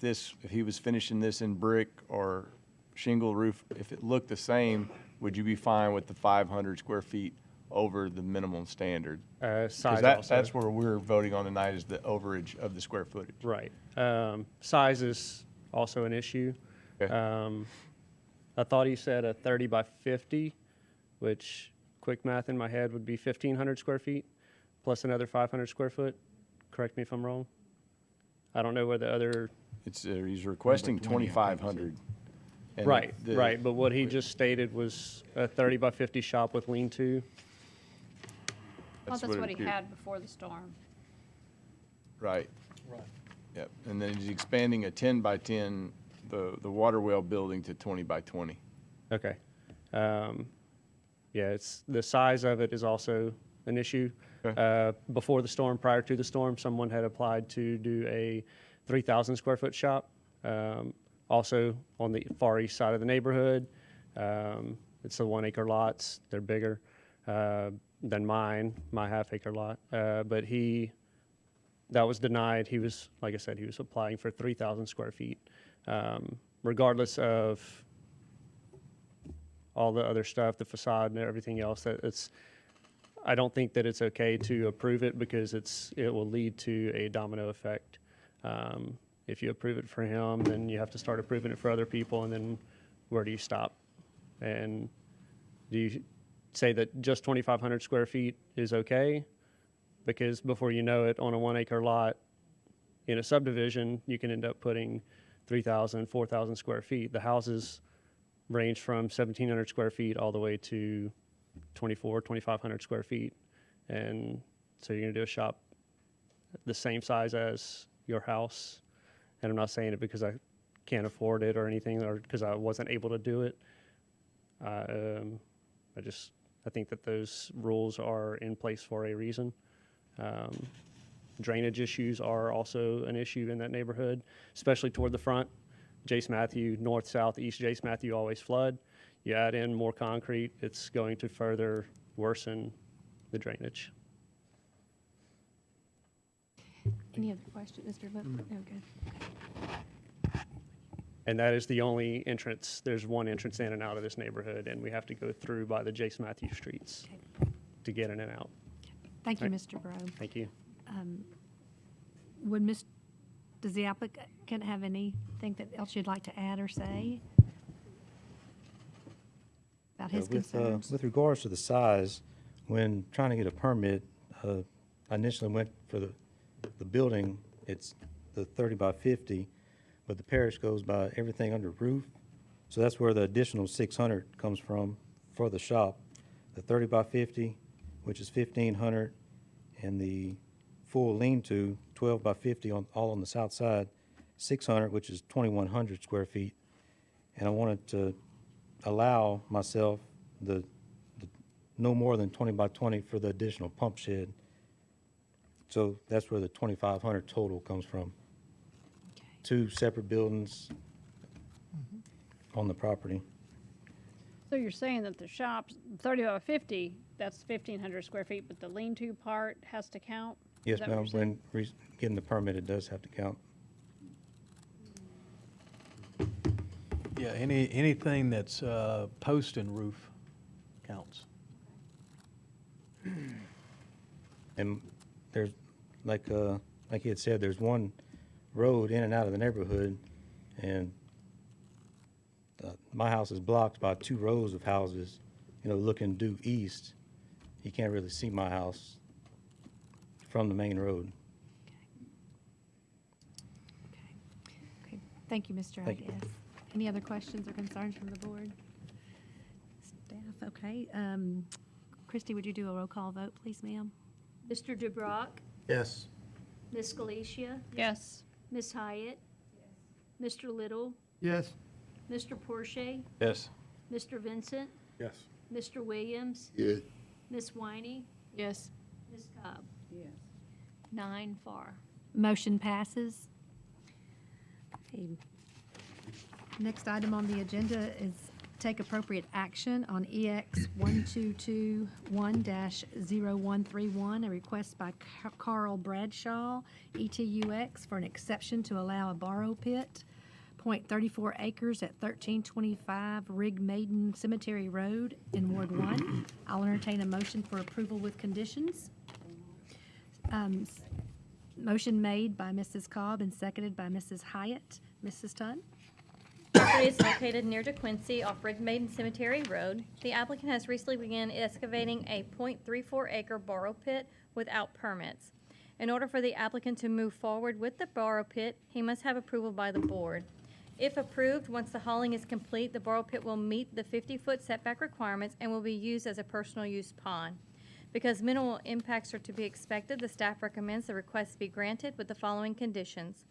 he was finishing this in brick or shingle roof, if it looked the same, would you be fine with the 500 square feet over the minimum standard? Size Because also. that's where we're voting on tonight, is the overage of the square footage. Right. Size is also an issue. Okay. I thought he said a 30 by 50, which, quick math in my head, would be 1,500 square feet, plus another 500 square foot. Correct me if I'm wrong. I don't know where the other... He's requesting 2,500. And Right, the- right, but what he just stated was a 30 by 50 shop with lean-to. Well, that's it what he appeared. had before the storm. Right. Right. Yep. And then he's expanding a 10 by 10, the water well building to 20 by 20. Okay. Yeah, the size of it is also an issue. Okay. Before the storm, prior to the storm, someone had applied to do a 3,000 square foot shop. Also on the far east side of the neighborhood. It's the 1 acre lots. They're bigger than mine, my half acre lot. But that was denied. He was, like I said, he was applying for 3,000 square feet. Regardless of all the other stuff, the facade and everything else, I don't think that it's okay to approve it because it will lead to a domino effect. If you approve it for him, then you have to start approving it for other people, and then where do you stop? And do you say that just 2,500 square feet is okay? Because before you know it, on a 1 acre lot in a subdivision, you can end up putting 3,000, 4,000 square feet. The houses range from 1,700 square feet all the way to 2,500 square feet. And so you're gonna do a shop the same size as your house. And I'm not saying it because I can't afford it or anything, or because I wasn't able to do it. I think that those rules are in place for a reason. Drainage issues are also an issue in that neighborhood, especially toward the front. Jace Matthew, north, south, east Jace Matthew always flood. You add in more concrete, it's going to further worsen the drainage. Any other questions, Mr. Book? Okay. And that is the only entrance. There's one entrance in and out of this neighborhood, and we have to go through by the Jace Matthew streets to get in and out. Thank you, Right. Mr. Grove. Thank you. Does the applicant have anything else you'd like to add or say about his concerns? With regards to the size, when trying to get a permit, I initially went for the building, it's the 30 by 50, but the parish goes by everything under roof. So that's where the additional 600 comes from for the shop. The 30 by 50, which is 1,500, and the full lean-to, 12 by 50 all on the south side, 600, which is 2,100 square feet. And I wanted to allow myself the no more than 20 by 20 for the additional pump shed. So that's where the 2,500 total comes from. Okay. Two separate buildings on the property. So you're saying that the shop's 30 by 50, that's 1,500 square feet, but the lean-to part has to count? Yes, Is that what ma'am, you're saying? when getting the permit, it does have to count. Yeah, anything that's post and roof counts. And there's, like he had said, there's one road in and out of the neighborhood, and my house is blocked by two rows of houses, looking due east. You can't really see my house from the main road. Okay. Thank you, Mr. Thank you. Ides. Any other questions or concerns from the board? Staff, okay. Christie, would you do a roll call vote, please, ma'am? Mr. DeBrock, Yes. Ms. Galicia, Yes. Ms. Hyatt, Mr. Little, Yes. Mr. Porsche, Yes. Mr. Vincent, Yes. Mr. Williams, Yes. Ms. Winey, Yes. Ms. Cobb. Yes. 9 for. Motion passes. Okay. Next item on the agenda is take appropriate action on EX 1221-0131, a request by Carl Bradshaw, ETUX, for an exception to allow a borrow pit, .34 acres at 1325 Rig Maiden Cemetery Road in Ward 1. I'll entertain a motion for approval with conditions. Motion made by Mrs. Cobb and seconded by Mrs. Hyatt. Mrs. Tunn? Property is located near DeQuincy off Rig Maiden Cemetery Road. The applicant has recently begun excavating a .34 acre borrow pit without permits. In order for the applicant to move forward with the borrow pit, he must have approval by the board. If approved, once the hauling is complete, the borrow pit will meet the 50-foot setback requirements and will be used as a personal use pond. Because minimal impacts are to be expected, the staff recommends the request be granted with the following conditions: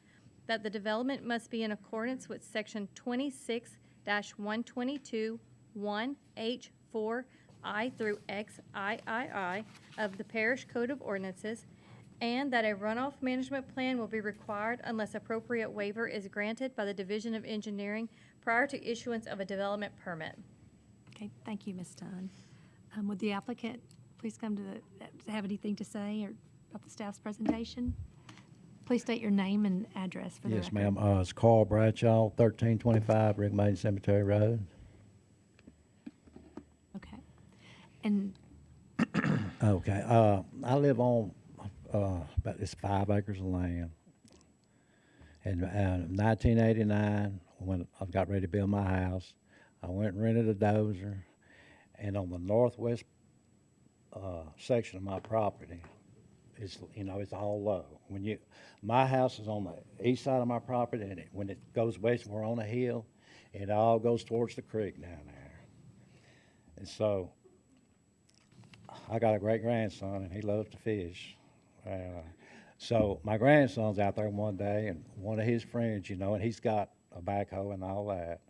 that the development must be in accordance with Section 26-122 1H4 I through XIII of the Parish Code of Ordinances, and that a runoff management plan will be required unless appropriate waiver is granted by the Division of Engineering prior to issuance of a development permit. Okay, thank you, Ms. Dunn. Would the applicant please come to have anything to say or about the staff's presentation? Please state your name and address for the record. Yes, ma'am. It's Carl Bradshaw, 1325 Rig Maiden Cemetery Road. Okay. And Okay. I live on about this 5 acres of land. And in 1989, when I got ready to build my house, I went and rented a dozer. And on the northwest section of my property, it's all low. My house is on the east side of my property, and when it goes west, we're on a hill, it all goes towards the creek down there. And so I got a great grandson, and he loves to fish. So my grandson's out there one day, and one of his friends, and he's got a backhoe and all that.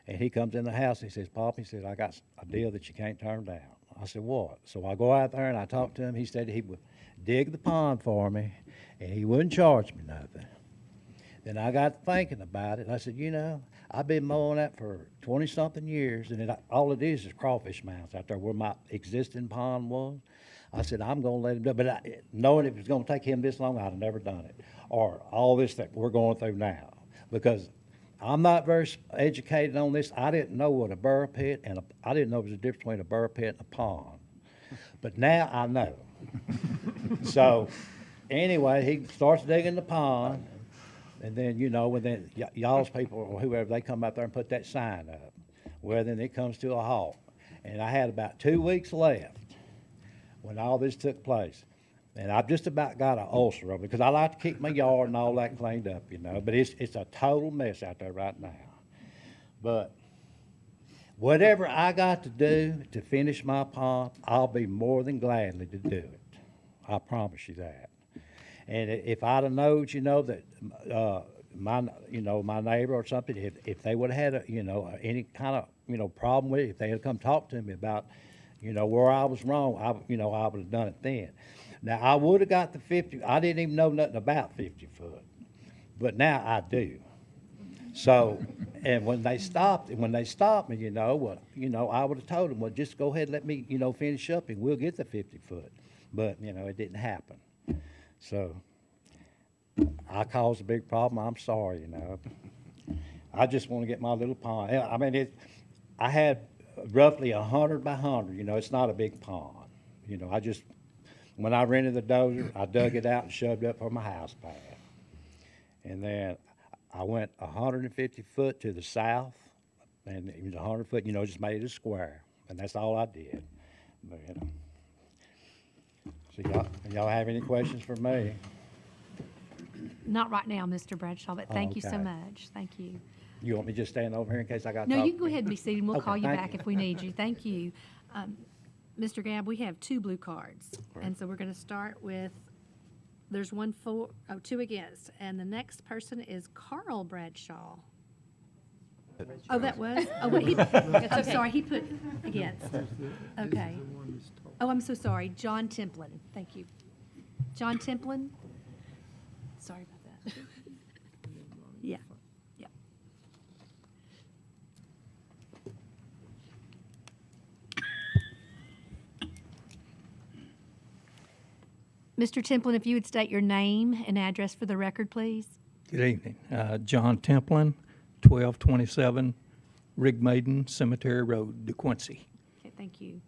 And he comes in the house, and he says, "Pop," he said, "I got a deal that you can't turn down." I said, "What?" So I go out there and I talk to him. He said he would dig the pond for me, and he wouldn't charge me nothing. Then I got thinking about it. I said, I've been mowing that for 20-something years, and all it is crawfish mounds out there where my existing pond was. I said, I'm going to let him do it. But knowing it was going to take him this long, I'd have never done it. Or all this that we're going through now. Because I'm not very educated on this. I didn't know what a burr pit, and I didn't know there was a difference between a burr pit and a pond. But now I know. So anyway, he starts digging the pond, and then, when then y'all's people or whoever, they come out there and put that sign up. Well, then it comes to a halt. And I had about 2 weeks left when all this took place. And I've just about got an ulcer over it because I like to keep my yard and all that cleaned up, But it's a total mess out there right now. But whatever I got to do to finish my pond, I'll be more than gladly to do it. I promise you that. And if I'd have known, that my neighbor or something, if they would have had any kind of problem with it, if they had come talk to me about where I was wrong, I would have done it then. Now I would have got the 50. I didn't even know nothing about 50 foot, but now I do. So, and when they stopped me, I would have told them, well, just go ahead and let me, finish up, and we'll get the 50 foot. But it didn't happen. So I caused a big problem. I'm sorry, I just want to get my little pond. I mean, I had roughly 100 by 100. It's not a big pond. When I rented the dozer, I dug it out and shoved it up for my house path. And then I went 150 foot to the south, and it was 100 foot, just made it a square. And that's all I did. But, So y'all have any questions for me? Not right now, Mr. Bradshaw, but thank you so Okay. much. Thank you. You want me to just stand over here in case I got to No, talk? you can go ahead and be seated, and we'll Okay, call you thank back you. if we need you. Thank you. Mr. Gabb, we have 2 blue cards. Right. And so we're going to start with, there's 2 against. And the next person is Carl Bradshaw. Oh, that was? Oh, wait, I'm sorry, he put against. Okay. Oh, I'm so sorry. John Templin. Thank you. John Templin? Sorry about that. Yeah, yeah. Mr. Templin, if you would state your name and address for the record, please. Good evening. John Templin, 1227 Rigmaiden Cemetery Road, DeQuincy. Okay, thank you.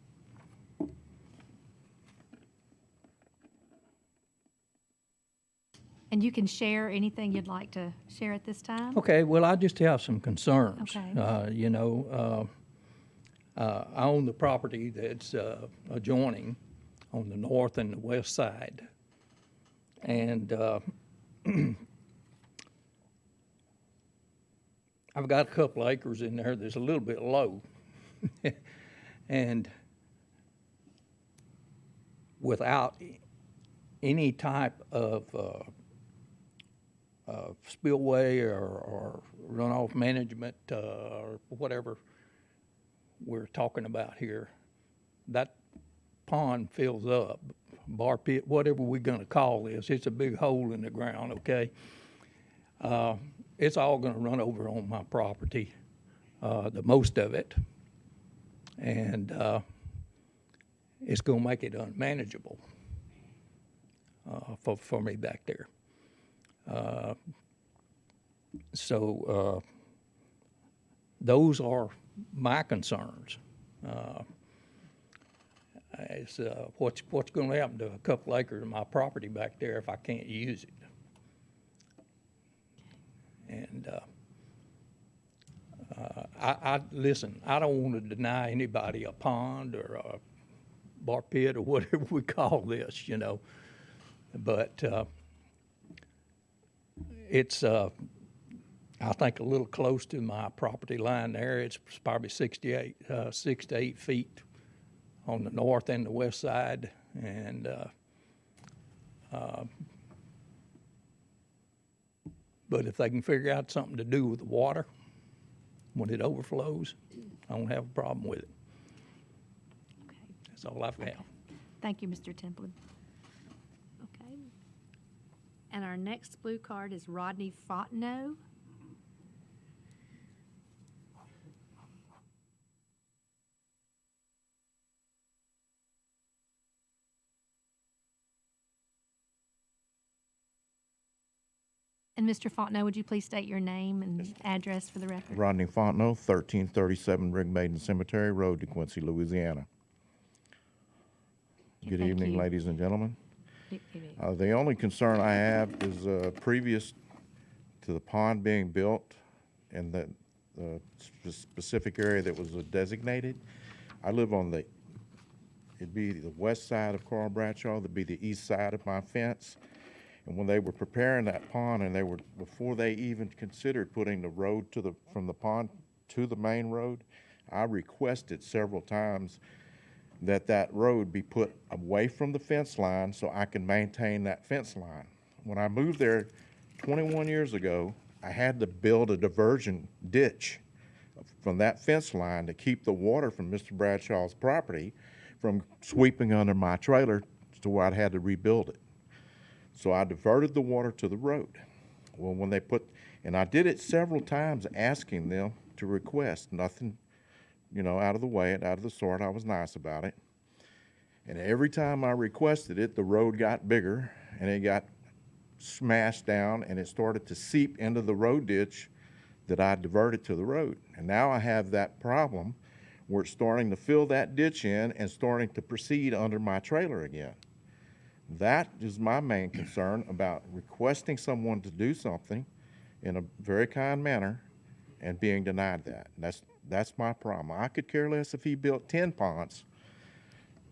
And you can share anything you'd like to share at this time? Okay, well, I just have some concerns. Okay. I own the property that's adjoining on the north and the west side. And I've got a couple acres in there that's a little bit low. And without any type of spillway or runoff management or whatever we're talking about here, that pond fills up, bar pit, whatever we're going to call this. It's a big hole in the ground, okay? It's all going to run over on my property, the most of it, and it's going to make it unmanageable for me back there. So those are my concerns. It's what's going to happen to a couple acres of my property back there if I can't use it. And listen, I don't want to deny anybody a pond or a bar pit or whatever we call this, you know. But it's, I think, a little close to my property line there. It's probably 6 to 8 feet on the north and the west side. And but if they can figure out something to do with the water when it overflows, I don't have a problem with it. Okay. That's all I've got. Thank you, Mr. Templin. Okay. And our next blue card is Rodney Fontenot. And Mr. Fontenot, would you please state your name and address for the record? Rodney Fontenot, 1337 Rigmaiden Cemetery Road, DeQuincy, Louisiana. Good Thank evening, you. ladies and gentlemen. Good evening. The only concern I have is previous to the pond being built and the specific area that was designated. I live on it'd be the west side of Carl Bradshaw, that'd be the east side of my fence. And when they were preparing that pond, and before they even considered putting the road from the pond to the main road, I requested several times that road be put away from the fence line so I can maintain that fence line. When I moved there 21 years ago, I had to build a diversion ditch from that fence line to keep the water from Mr. Bradshaw's property from sweeping under my trailer to where I'd had to rebuild it. So I diverted the water to the road. Well, and I did it several times asking them to request nothing, out of the way and out of the sort. I was nice about it. And every time I requested it, the road got bigger and it got smashed down and it started to seep into the road ditch that I diverted to the road. And now I have that problem where it's starting to fill that ditch in and starting to proceed under my trailer again. That is my main concern about requesting someone to do something in a very kind manner and being denied that. That's my problem. I could care less if he built 10 ponds,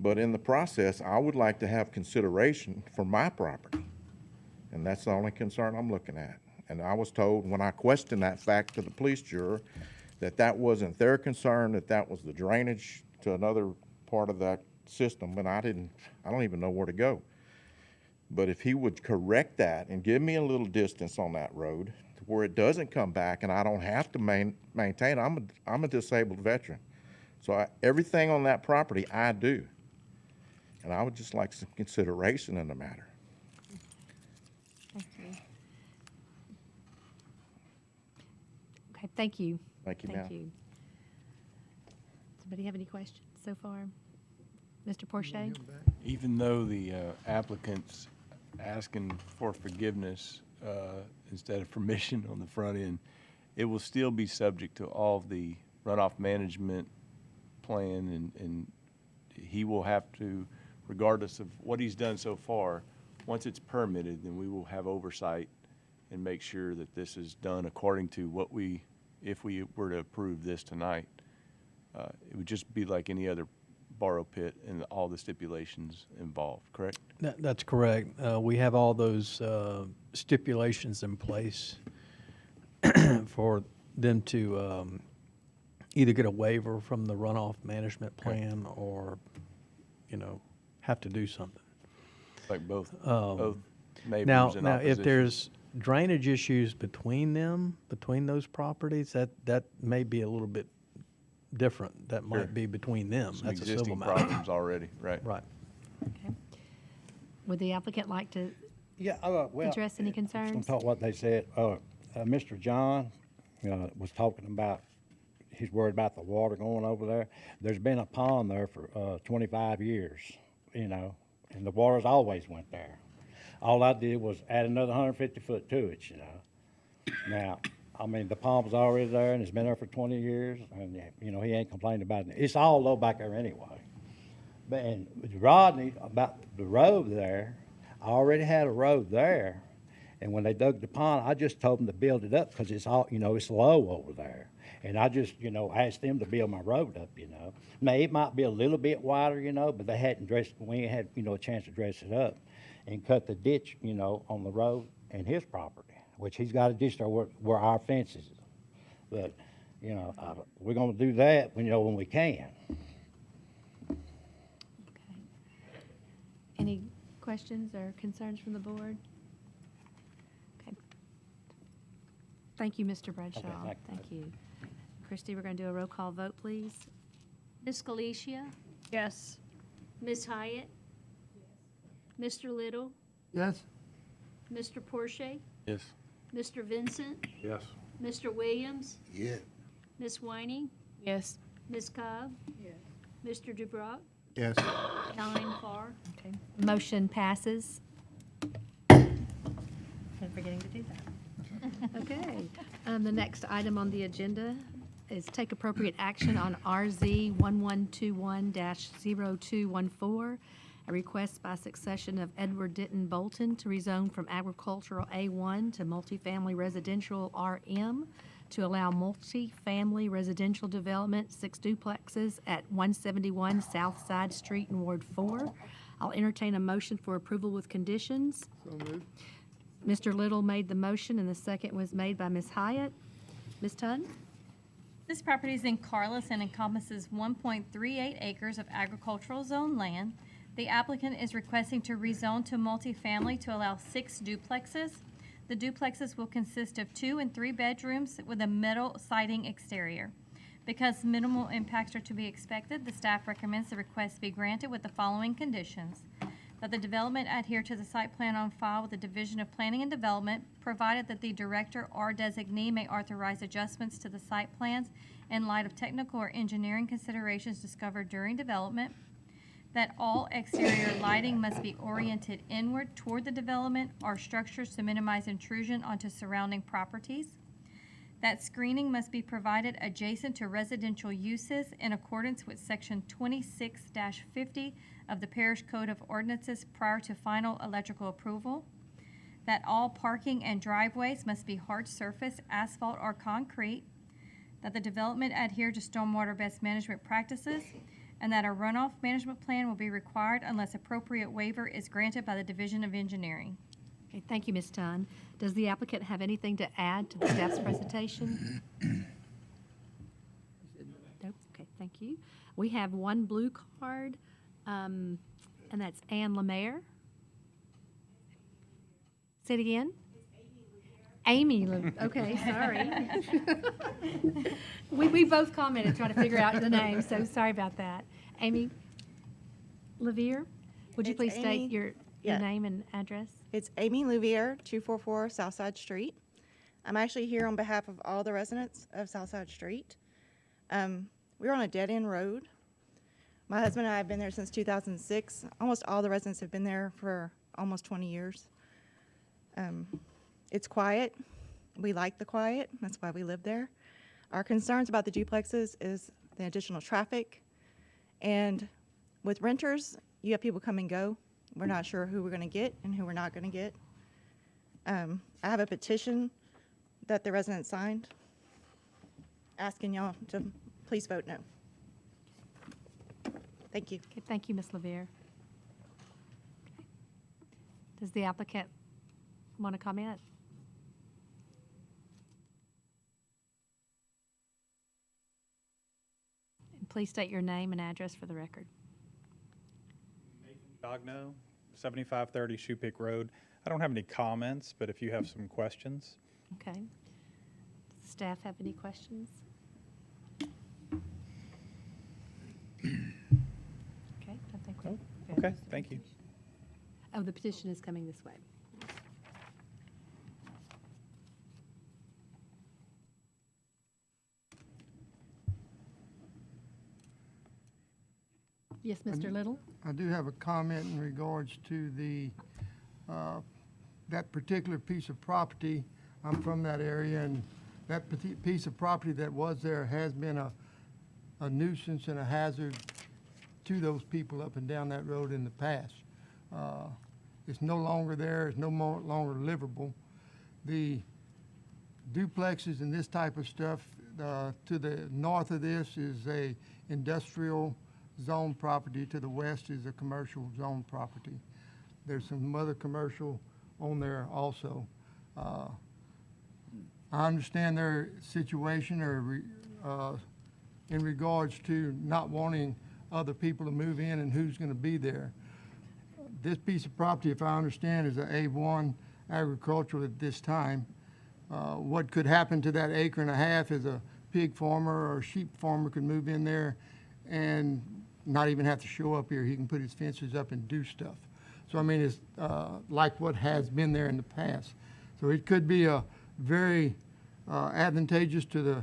but in the process, I would like to have consideration for my property. And that's the only concern I'm looking at. And I was told when I questioned that fact to the police juror that wasn't their concern, that was the drainage to another part of that system, and I don't even know where to go. But if he would correct that and give me a little distance on that road to where it doesn't come back and I don't have to maintain, I'm a disabled veteran. So everything on that property I do. And I would just like some consideration in the matter. Thank you. Okay, thank you. Thank you, ma'am. Thank you. Does anybody have any questions so far? Mr. Porche? Even though the applicant's asking for forgiveness instead of permission on the front end, it will still be subject to all of the runoff management plan, and he will have to, regardless of what he's done so far, once it's permitted, then we will have oversight and make sure that this is done according to what if we were to approve this tonight. It would just be like any other borrow pit and all the stipulations involved, correct? That's correct. We have all those stipulations in place for them to either get a waiver from the runoff management plan or, have to do something. Like both Now, neighbors in now, opposition. if there's drainage issues between those properties, that may be a little bit different. That Sure. might be between them. Some That's a civil existing matter. problems already, right? Right. Okay. Would the applicant like to Yeah, well. address any From concerns? what they said, Mr. John was talking about, he's worried about the water going over there. There's been a pond there for 25 years, and the water's always went there. All I did was add another 150 foot to it, Now, I mean, the pond was already there, and it's been there for 20 years, and, he ain't complaining about it. It's all low back there anyway. But, and with Rodney, about the road there, I already had a road there, and when they dug the pond, I just told them to build it up, because it's all, it's low over there. And I just, asked them to build my road up, Now, it might be a little bit wider, but they hadn't we ain't had, a chance to dress it up and cut the ditch, on the road and his property, which he's got a ditch there where our fence is. But, we're gonna do that when we can. Okay. Any questions or concerns from the board? Okay. Thank you, Mr. Bradshaw. Okay, thank Thank you. Christie, we're going to do a roll call vote, please. Ms. Galicia, Yes. Ms. Hyatt, Mr. Little, Yes? Mr. Porsche, Yes. Mr. Vincent, Yes. Mr. Williams, Yeah. Ms. Whining, Yes. Ms. Cobb, Mr. DeBrock, Yes. 9 for. Okay. Motion passes. I'm forgetting to do that. Okay. The next item on the agenda is take appropriate action on RZ 1121-0214, a request by succession of Edward Denton Bolton to rezone from agricultural A1 to multifamily residential RM to allow multifamily residential development, 6 duplexes at 171 South Side Street in Ward 4. I'll entertain a motion for approval with conditions. So moved. Mr. Little made the motion, and the second was made by Ms. Hyatt. Ms. Tunn? This property is in Carlos and encompasses 1.38 acres of agricultural zone land. The applicant is requesting to rezone to multifamily to allow 6 duplexes. The duplexes will consist of 2 and 3 bedrooms with a metal siding exterior. Because minimal impacts are to be expected, the staff recommends the request be granted with the following conditions: that the development adhere to the site plan on file with the Division of Planning and Development, provided that the director or designee may authorize adjustments to the site plans in light of technical or engineering considerations discovered during development, that all exterior lighting must be oriented inward toward the development or structures to minimize intrusion onto surrounding properties, that screening must be provided adjacent to residential uses in accordance with Section 26-50 of the Parish Code of Ordinances prior to final electrical approval, that all parking and driveways must be hard surface, asphalt, or concrete, that the development adhere to stormwater best management practices, and that a runoff management plan will be required unless appropriate waiver is granted by the Division of Engineering. Okay, thank you, Ms. Tunn. Does the applicant have anything to add to the staff's presentation? Nope. Okay, thank you. We have one blue card, and that's Ann Lemaire. Say it again? Amy, okay, sorry. We both commented trying to figure out the name, so sorry about that. Amy Levier, would you It's please state Amy. your Yeah. name and address? It's Amy Louvier, 244 Southside Street. I'm actually here on behalf of all the residents of Southside Street. We're on a dead-end road. My husband and I have been there since 2006. Almost all the residents have been there for almost 20 years. It's quiet. We like the quiet. That's why we live there. Our concerns about the duplexes is the additional traffic. And with renters, you have people come and go. We're not sure who we're going to get and who we're not going to get. I have a petition that the residents signed asking y'all to please vote no. Thank you. Okay, thank you, Ms. Levere. Does the applicant want to comment? And please state your name and address for the record. Dogno, 7530 Shoepick Road. I don't have any comments, but if you have some questions. Okay. Does staff have any questions? Okay, I think we're good. Okay, thank you. Oh, the petition is coming this way. Yes, Mr. Little? I do have a comment in regards to the, that particular piece of property. I'm from that area, and that piece of property that was there has been a nuisance and a hazard to those people up and down that road in the past. It's no longer there, it's no more longer livable. The duplexes and this type of stuff, to the north of this is a industrial zone property, to the west is a commercial zone property. There's some other commercial on there also. I understand their situation in regards to not wanting other people to move in and who's going to be there. This piece of property, if I understand, is a A1 agricultural at this time. What could happen to that acre and a half is a pig farmer or a sheep farmer could move in there and not even have to show up here. He can put his fences up and do stuff. So, I mean, it's like what has been there in the past. So it could be a very advantageous to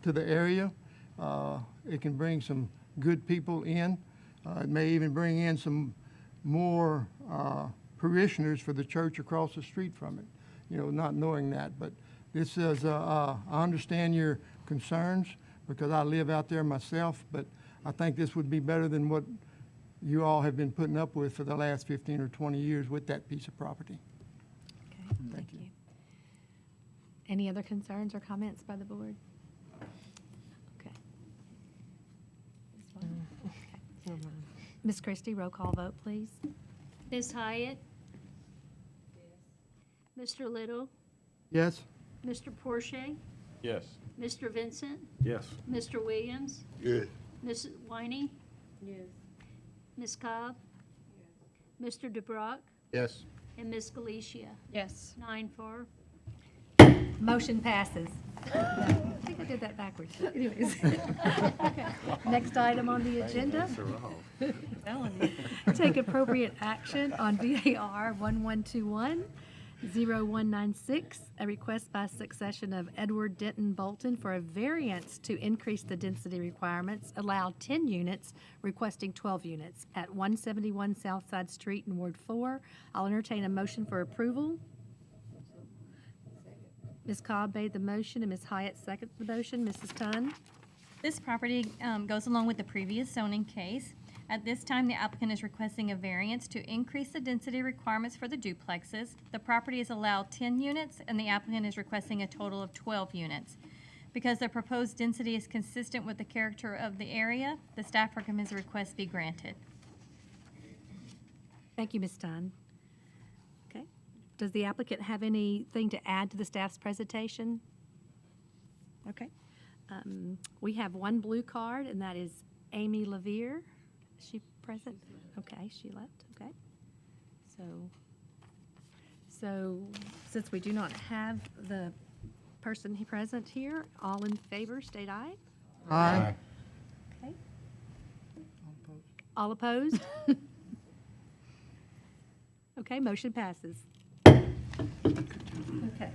the area. It can bring some good people in. It may even bring in some more parishioners for the church across the street from it, you know, not knowing that. But this is, I understand your concerns because I live out there myself, but I think this would be better than what you all have been putting up with for the last 15 or 20 years with that piece of property. Okay, thank you. Any other concerns or comments by the board? Okay. Okay. Ms. Christie, roll call vote, please. Ms. Hyatt? Mr. Little? Yes? Mr. Porsche? Yes. Mr. Vincent? Yes. Mr. Williams? Good. Ms. Winey? Yes. Ms. Cobb? Yes. Mr. DeBrock? Yes. And Ms. Galicia? Yes. 9-4. Motion passes. I think I did that backwards. Anyways. Okay. Next item on the agenda. Take appropriate action on VAR 1121-0196, a request by succession of Edward Denton Bolton for a variance to increase the density requirements, allow 10 units, requesting 12 units at 171 Southside Street in Ward 4. I'll entertain a motion for approval. Ms. Cobb made the motion and Ms. Hyatt seconded the motion. Mrs. Tunn? This property goes along with the previous zoning case. At this time, the applicant is requesting a variance to increase the density requirements for the duplexes. The property is allowed 10 units, and the applicant is requesting a total of 12 units. Because the proposed density is consistent with the character of the area, the staff recommends the request be granted. Thank you, Ms. Dunn. Okay. Does the applicant have anything to add to the staff's presentation? Okay. We have one blue card, and that is Amy Levere. Is she present? Okay, she left. Okay. So since we do not have the person present here, all in favor, state aye. Aye. Okay. All opposed? Okay, motion passes. Okay,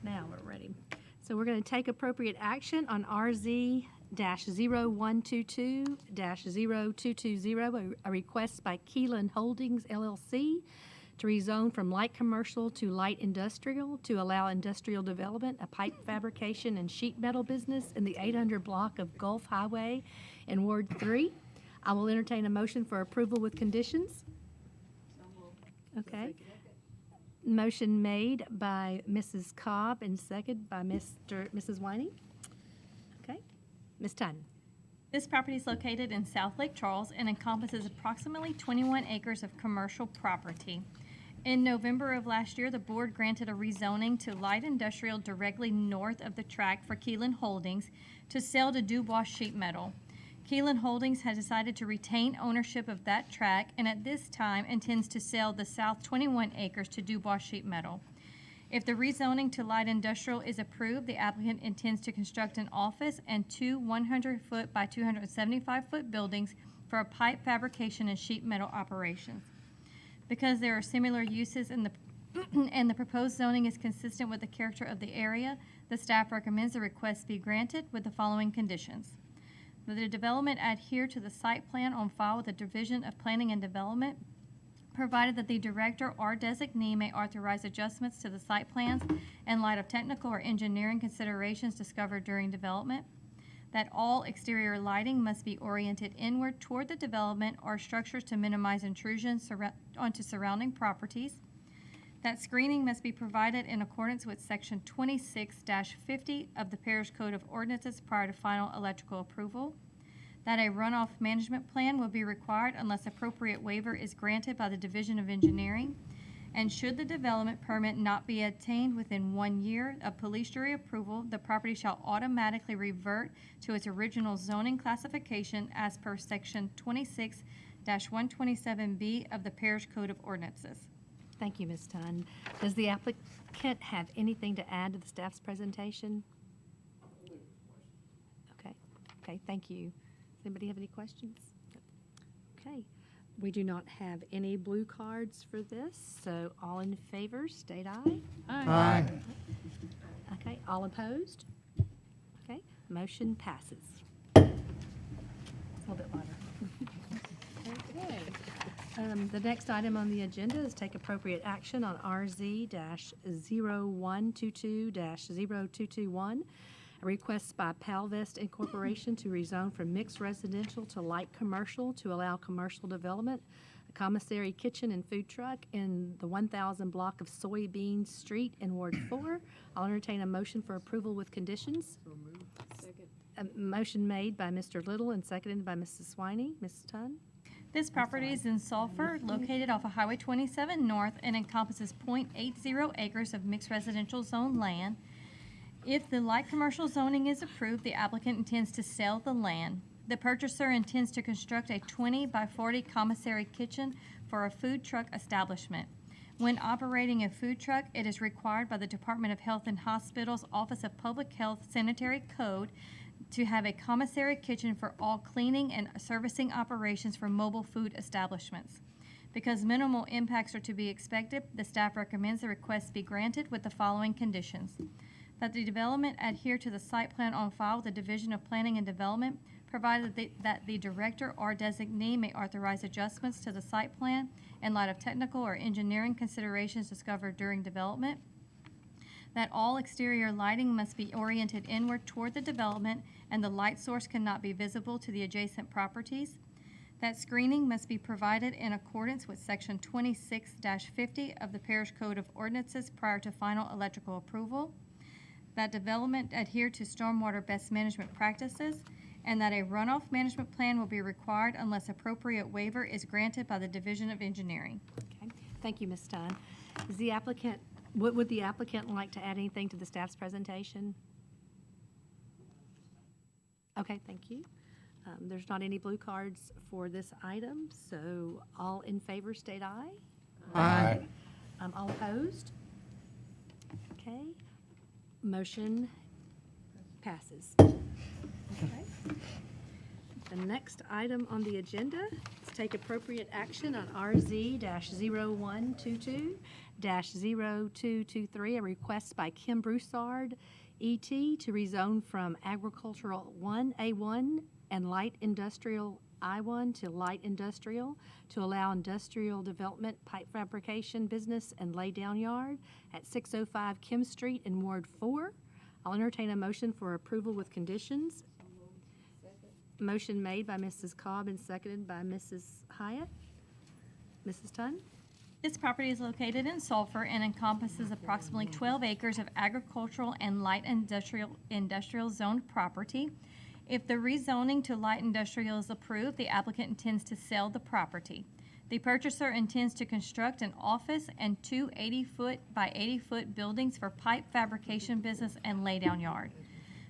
now we're ready. So we're going to take appropriate action on RZ-0122-0220, a request by Keelan Holdings LLC to rezone from light commercial to light industrial to allow industrial development, a pipe fabrication and sheet metal business in the 800 block of Gulf Highway in Ward 3. I will entertain a motion for approval with conditions. Okay. Motion made by Mrs. Cobb and seconded by Mrs. Winey. Okay. Ms. Tutton. This property is located in South Lake Charles and encompasses approximately 21 acres of commercial property. In November of last year, the board granted a rezoning to light industrial directly north of the tract for Keelan Holdings to sell to Dubois Sheet Metal. Keelan Holdings has decided to retain ownership of that tract and at this time intends to sell the south 21 acres to Dubois Sheet Metal. If the rezoning to light industrial is approved, the applicant intends to construct an office and two 100-foot by 275-foot buildings for a pipe fabrication and sheet metal operations. Because there are similar uses in the and the proposed zoning is consistent with the character of the area, the staff recommends the request be granted with the following conditions. That the development adhere to the site plan on file with the Division of Planning and Development, provided that the director or designee may authorize adjustments to the site plans in light of technical or engineering considerations discovered during development. That all exterior lighting must be oriented inward toward the development or structures to minimize intrusion onto surrounding properties. That screening must be provided in accordance with Section 26-50 of the Parish Code of Ordinances prior to final electrical approval. That a runoff management plan will be required unless appropriate waiver is granted by the Division of Engineering. And should the development permit not be obtained within 1 year of police jury approval, the property shall automatically revert to its original zoning classification as per Section 26-127B of the Parish Code of Ordinances. Thank you, Ms. Tunn. Does the applicant have anything to add to the staff's presentation? Okay. Okay, thank you. Does anybody have any questions? Okay. We do not have any blue cards for this, so all in favor, state aye. Aye. Okay, all opposed? Okay, motion passes. A little bit louder. Okay. The next item on the agenda is take appropriate action on RZ-0122-0221, a request by Palvest Incorporation to rezone from mixed residential to light commercial to allow commercial development, a commissary kitchen and food truck in the 1000 block of Soybean Street in Ward 4. I'll entertain a motion for approval with conditions. Second. A motion made by Mr. Little and seconded by Mrs. Swiney. Ms. Tunn? This property is in Sulphur, located off of Highway 27 North, and encompasses .80 acres of mixed residential zone land. If the light commercial zoning is approved, the applicant intends to sell the land. The purchaser intends to construct a 20 by 40 commissary kitchen for a food truck establishment. When operating a food truck, it is required by the Department of Health and Hospitals Office of Public Health Sanitary Code to have a commissary kitchen for all cleaning and servicing operations for mobile food establishments. Because minimal impacts are to be expected, the staff recommends the request be granted with the following conditions. That the development adhere to the site plan on file with the Division of Planning and Development, provided that the director or designee may authorize adjustments to the site plan in light of technical or engineering considerations discovered during development. That all exterior lighting must be oriented inward toward the development and the light source cannot be visible to the adjacent properties. That screening must be provided in accordance with Section 26-50 of the Parish Code of Ordinances prior to final electrical approval. That development adhere to stormwater best management practices, and that a runoff management plan will be required unless appropriate waiver is granted by the Division of Engineering. Okay, thank you, Ms. Stein. Is the applicant, would the applicant like to add anything to the staff's presentation? Okay, thank you. There's not any blue cards for this item, so all in favor state aye. Aye. All opposed? Okay, motion passes. Okay. The next item on the agenda is take appropriate action on RZ-0122-0223, a request by Kim Broussard, ET, to rezone from agricultural 1A1 and light industrial I-1 to light industrial to allow industrial development, pipe fabrication business, and lay-down yard at 605 Kim Street in Ward 4. I'll entertain a motion for approval with conditions. Motion made by Mrs. Cobb and seconded by Mrs. Hyatt. Mrs. Tunn? This property is located in Sulphur and encompasses approximately 12 acres of agricultural and light industrial zoned property. If the rezoning to light industrial is approved, the applicant intends to sell the property. The purchaser intends to construct an office and two 80-foot by 80-foot buildings for pipe fabrication business and laydown yard.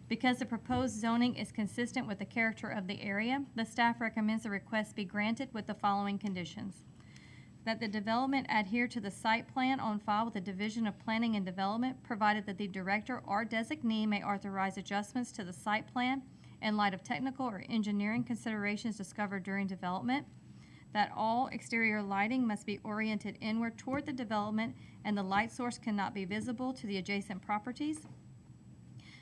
Because the proposed zoning is consistent with the character of the area, the staff recommends the request be granted with the following conditions: that the development adhere to the site plan on file with the Division of Planning and Development, provided that the director or designee may authorize adjustments to the site plan in light of technical or engineering considerations discovered during development, that all exterior lighting must be oriented inward toward the development and the light source cannot be visible to the adjacent properties,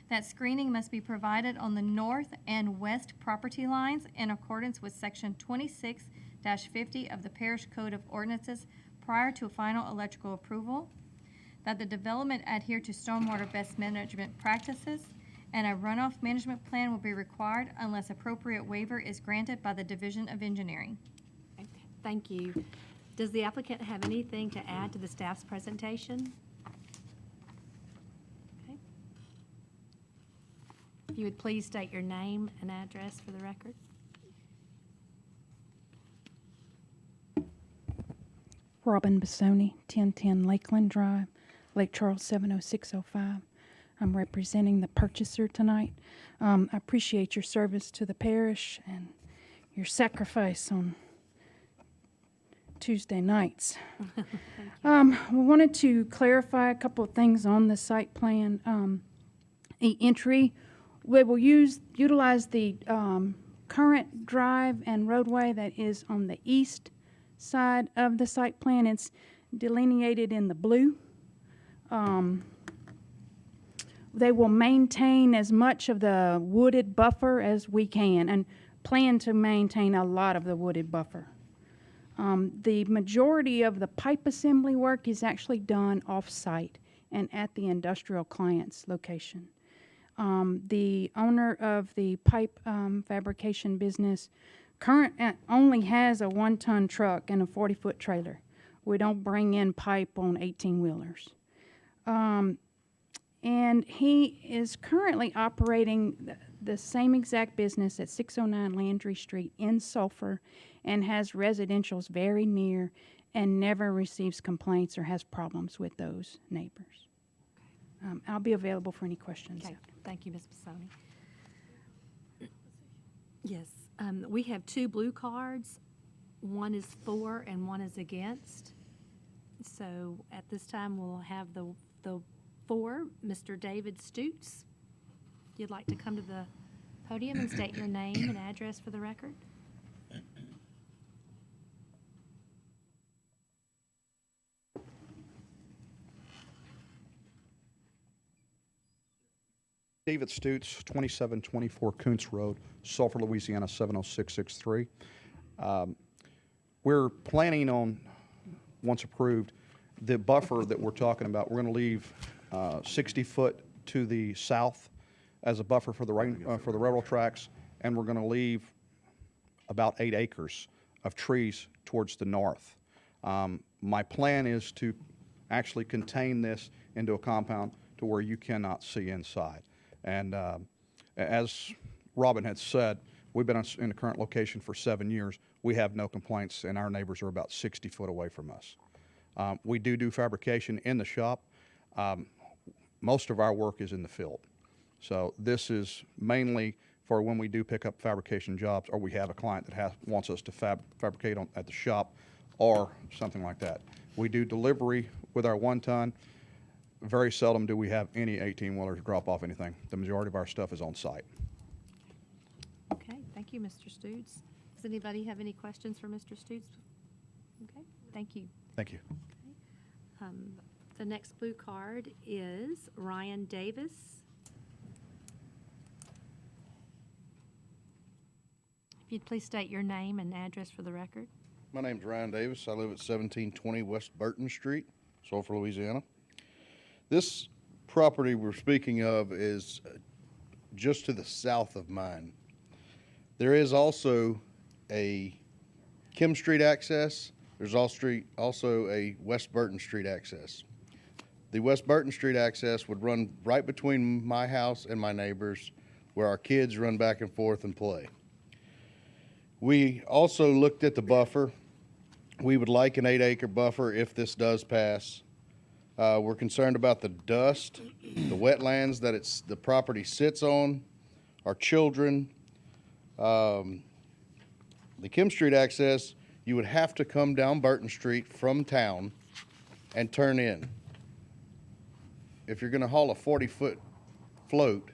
that screening must be provided on the north and west property lines in accordance with Section 26-50 of the Parish Code of Ordinances prior to final electrical approval, that the development adhere to stormwater best management practices, and a runoff management plan will be required unless appropriate waiver is granted by the Division of Engineering. Thank you. Does the applicant have anything to add to the staff's presentation? Okay. If you would please state your name and address for the record. Robin Bissoni, 1010 Lakeland Drive, Lake Charles 70605. I'm representing the purchaser tonight. I appreciate your service to the parish and your sacrifice on Tuesday nights. We wanted to clarify a couple of things on the site plan. The entry, we will utilize the current drive and roadway that is on the east side of the site plan. It's delineated in the blue. They will maintain as much of the wooded buffer as we can and plan to maintain a lot of the wooded buffer. The majority of the pipe assembly work is actually done off-site and at the industrial client's location. The owner of the pipe fabrication business only has a 1-ton truck and a 40-foot trailer. We don't bring in pipe on 18-wheelers. And he is currently operating the same exact business at 609 Landry Street in Sulphur and has residentials very near and never receives complaints or has problems with those neighbors. I'll be available for any questions. Okay. Thank you, Ms. Bissoni. Yes, we have 2 blue cards. One is for and one is against. So at this time, we'll have the for Mr. David Stutes. If you'd like to come to the podium and state your name and address for the record. David Stutes, 2724 Kuntz Road, Sulphur, Louisiana, 70663. We're planning on, once approved, the buffer that we're talking about, we're going to leave 60 foot to the south as a buffer for the railroad tracks, and we're going to leave about 8 acres of trees towards the north. My plan is to actually contain this into a compound to where you cannot see inside. And as Robin had said, we've been in the current location for 7 years. We have no complaints, and our neighbors are about 60 foot away from us. We do fabrication in the shop. Most of our work is in the field. So this is mainly for when we do pick up fabrication jobs, or we have a client that wants us to fabricate at the shop or something like that. We do delivery with our 1-ton. Very seldom do we have any 18-wheelers drop off anything. The majority of our stuff is on site. Okay, thank you, Mr. Stutes. Does anybody have any questions for Mr. Stutes? Okay, thank you. Thank you. Okay. The next blue card is Ryan Davis. If you'd please state your name and address for the record. My name's Ryan Davis. I live at 1720 West Burton Street, Sulphur, Louisiana. This property we're speaking of is just to the south of mine. There is also a Kim Street access. There's also a West Burton Street access. The West Burton Street access would run right between my house and my neighbors, where our kids run back and forth and play. We also looked at the buffer. We would like an 8-acre buffer if this does pass. We're concerned about the dust, the wetlands that the property sits on, our children. The Kim Street access, you would have to come down Burton Street from town and turn in. If you're going to haul a 40-foot float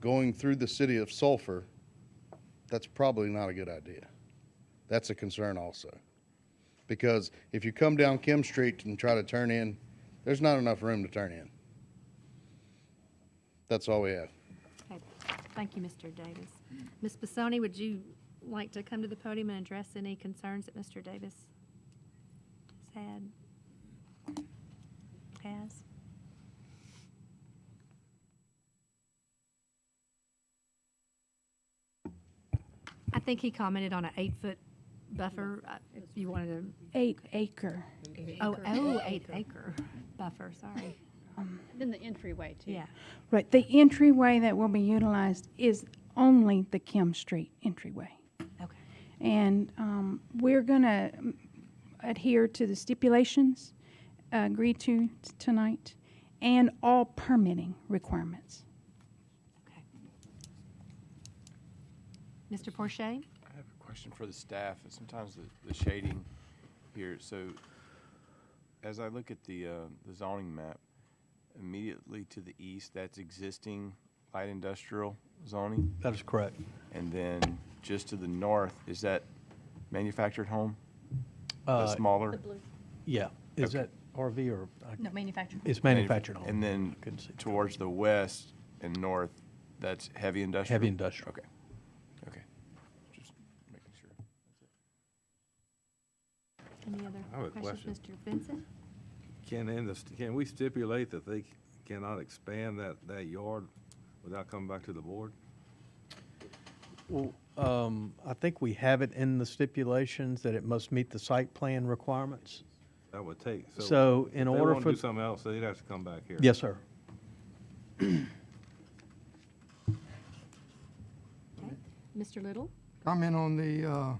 going through the city of Sulphur, that's probably not a good idea. That's a concern also. Because if you come down Kim Street and try to turn in, there's not enough room to turn in. That's all we have. Okay. Thank you, Mr. Davis. Ms. Bissoni, would you like to come to the podium and address any concerns that Mr. Davis has? I think he commented on an 8-foot buffer, if you wanted to. 8-acre. 8-acre buffer, sorry. Then the entryway too. Yeah. Right, the entryway that will be utilized is only the Kim Street entryway. Okay. And we're going to adhere to the stipulations agreed to tonight and all permitting requirements. Okay. Mr. Porche? I have a question for the staff, and sometimes the shading here. So as I look at the zoning map, immediately to the east, that's existing light industrial zoning? That is correct. And then just to the north, is that manufactured home? Uh, Smaller? The blue. Yeah. Is that RV or? No, manufactured. It's manufactured home. And then towards the west and north, that's heavy industrial? Heavy industrial. Okay. Okay. Just making sure. Any other I have a questions, question. Mr. Vincent? Can we stipulate that they cannot expand that yard without coming back to the board? Well, I think we have it in the stipulations that it must meet the site plan requirements. That would take. So in if order they want for to do something else, they'd have to come back here. Yes, sir. Mr. Little? Comment on the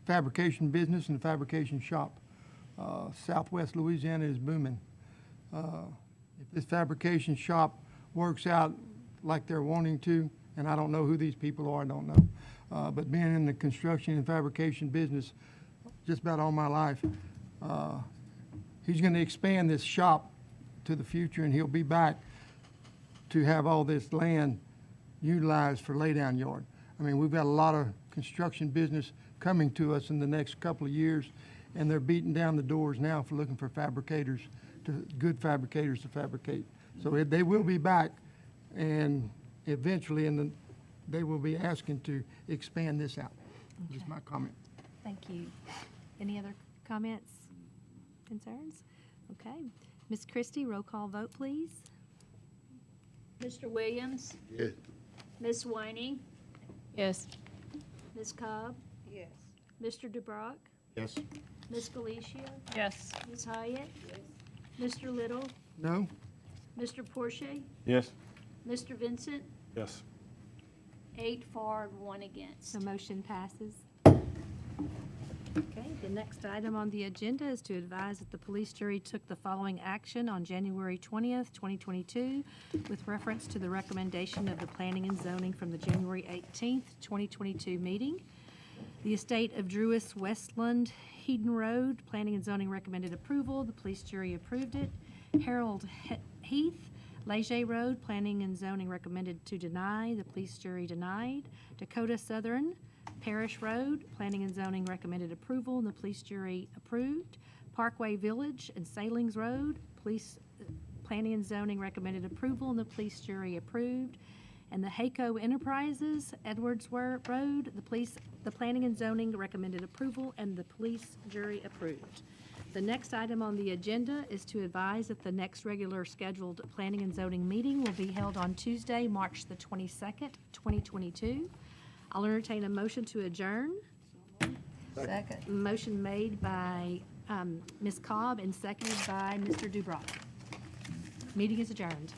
fabrication business and the fabrication shop. Southwest Louisiana is booming. If this fabrication shop works out like they're wanting to, and I don't know who these people are, I don't know, but being in the construction and fabrication business just about all my life, he's going to expand this shop to the future, and he'll be back to have all this land utilized for laydown yard. I mean, we've got a lot of construction business coming to us in the next couple of years, and they're beating down the doors now for looking for fabricators, good fabricators to fabricate. So they will be back, and eventually they will be asking to expand this out. Okay. Just my comment. Thank you. Any other comments, concerns? Okay. Ms. Christie, roll call vote, please. Mr. Williams? Yes. Ms. Whining? Yes. Ms. Cobb? Yes. Mr. DeBrock? Yes. Ms. Galicia? Yes. Ms. Hyatt? Mr. Little? No? Mr. Porsche? Yes. Mr. Vincent? Yes. 8 for and 1 against. So motion passes. Okay, the next item on the agenda is to advise that the police jury took the following action on January 20th, 2022, with reference to the recommendation of the Planning and Zoning from the January 18th, 2022 meeting. The estate of Drewis Westland, Heaton Road, Planning and Zoning recommended approval. The police jury approved it. Harold Heath, Leger Road, Planning and Zoning recommended to deny. The police jury denied. Dakota Southern, Parish Road, Planning and Zoning recommended approval, and the police jury approved. Parkway Village and Sailings Road, Planning and Zoning recommended approval, and the police jury approved. And the Hayco Enterprises, Edwardsworth Road, the Planning and Zoning recommended approval, and the police jury approved. The next item on the agenda is to advise that the next regular scheduled Planning and Zoning meeting will be held on Tuesday, March the 22nd, 2022. I'll entertain a motion to adjourn. Second. Motion made by Ms. Cobb and seconded by Mr. Dubreuil. Meeting is adjourned.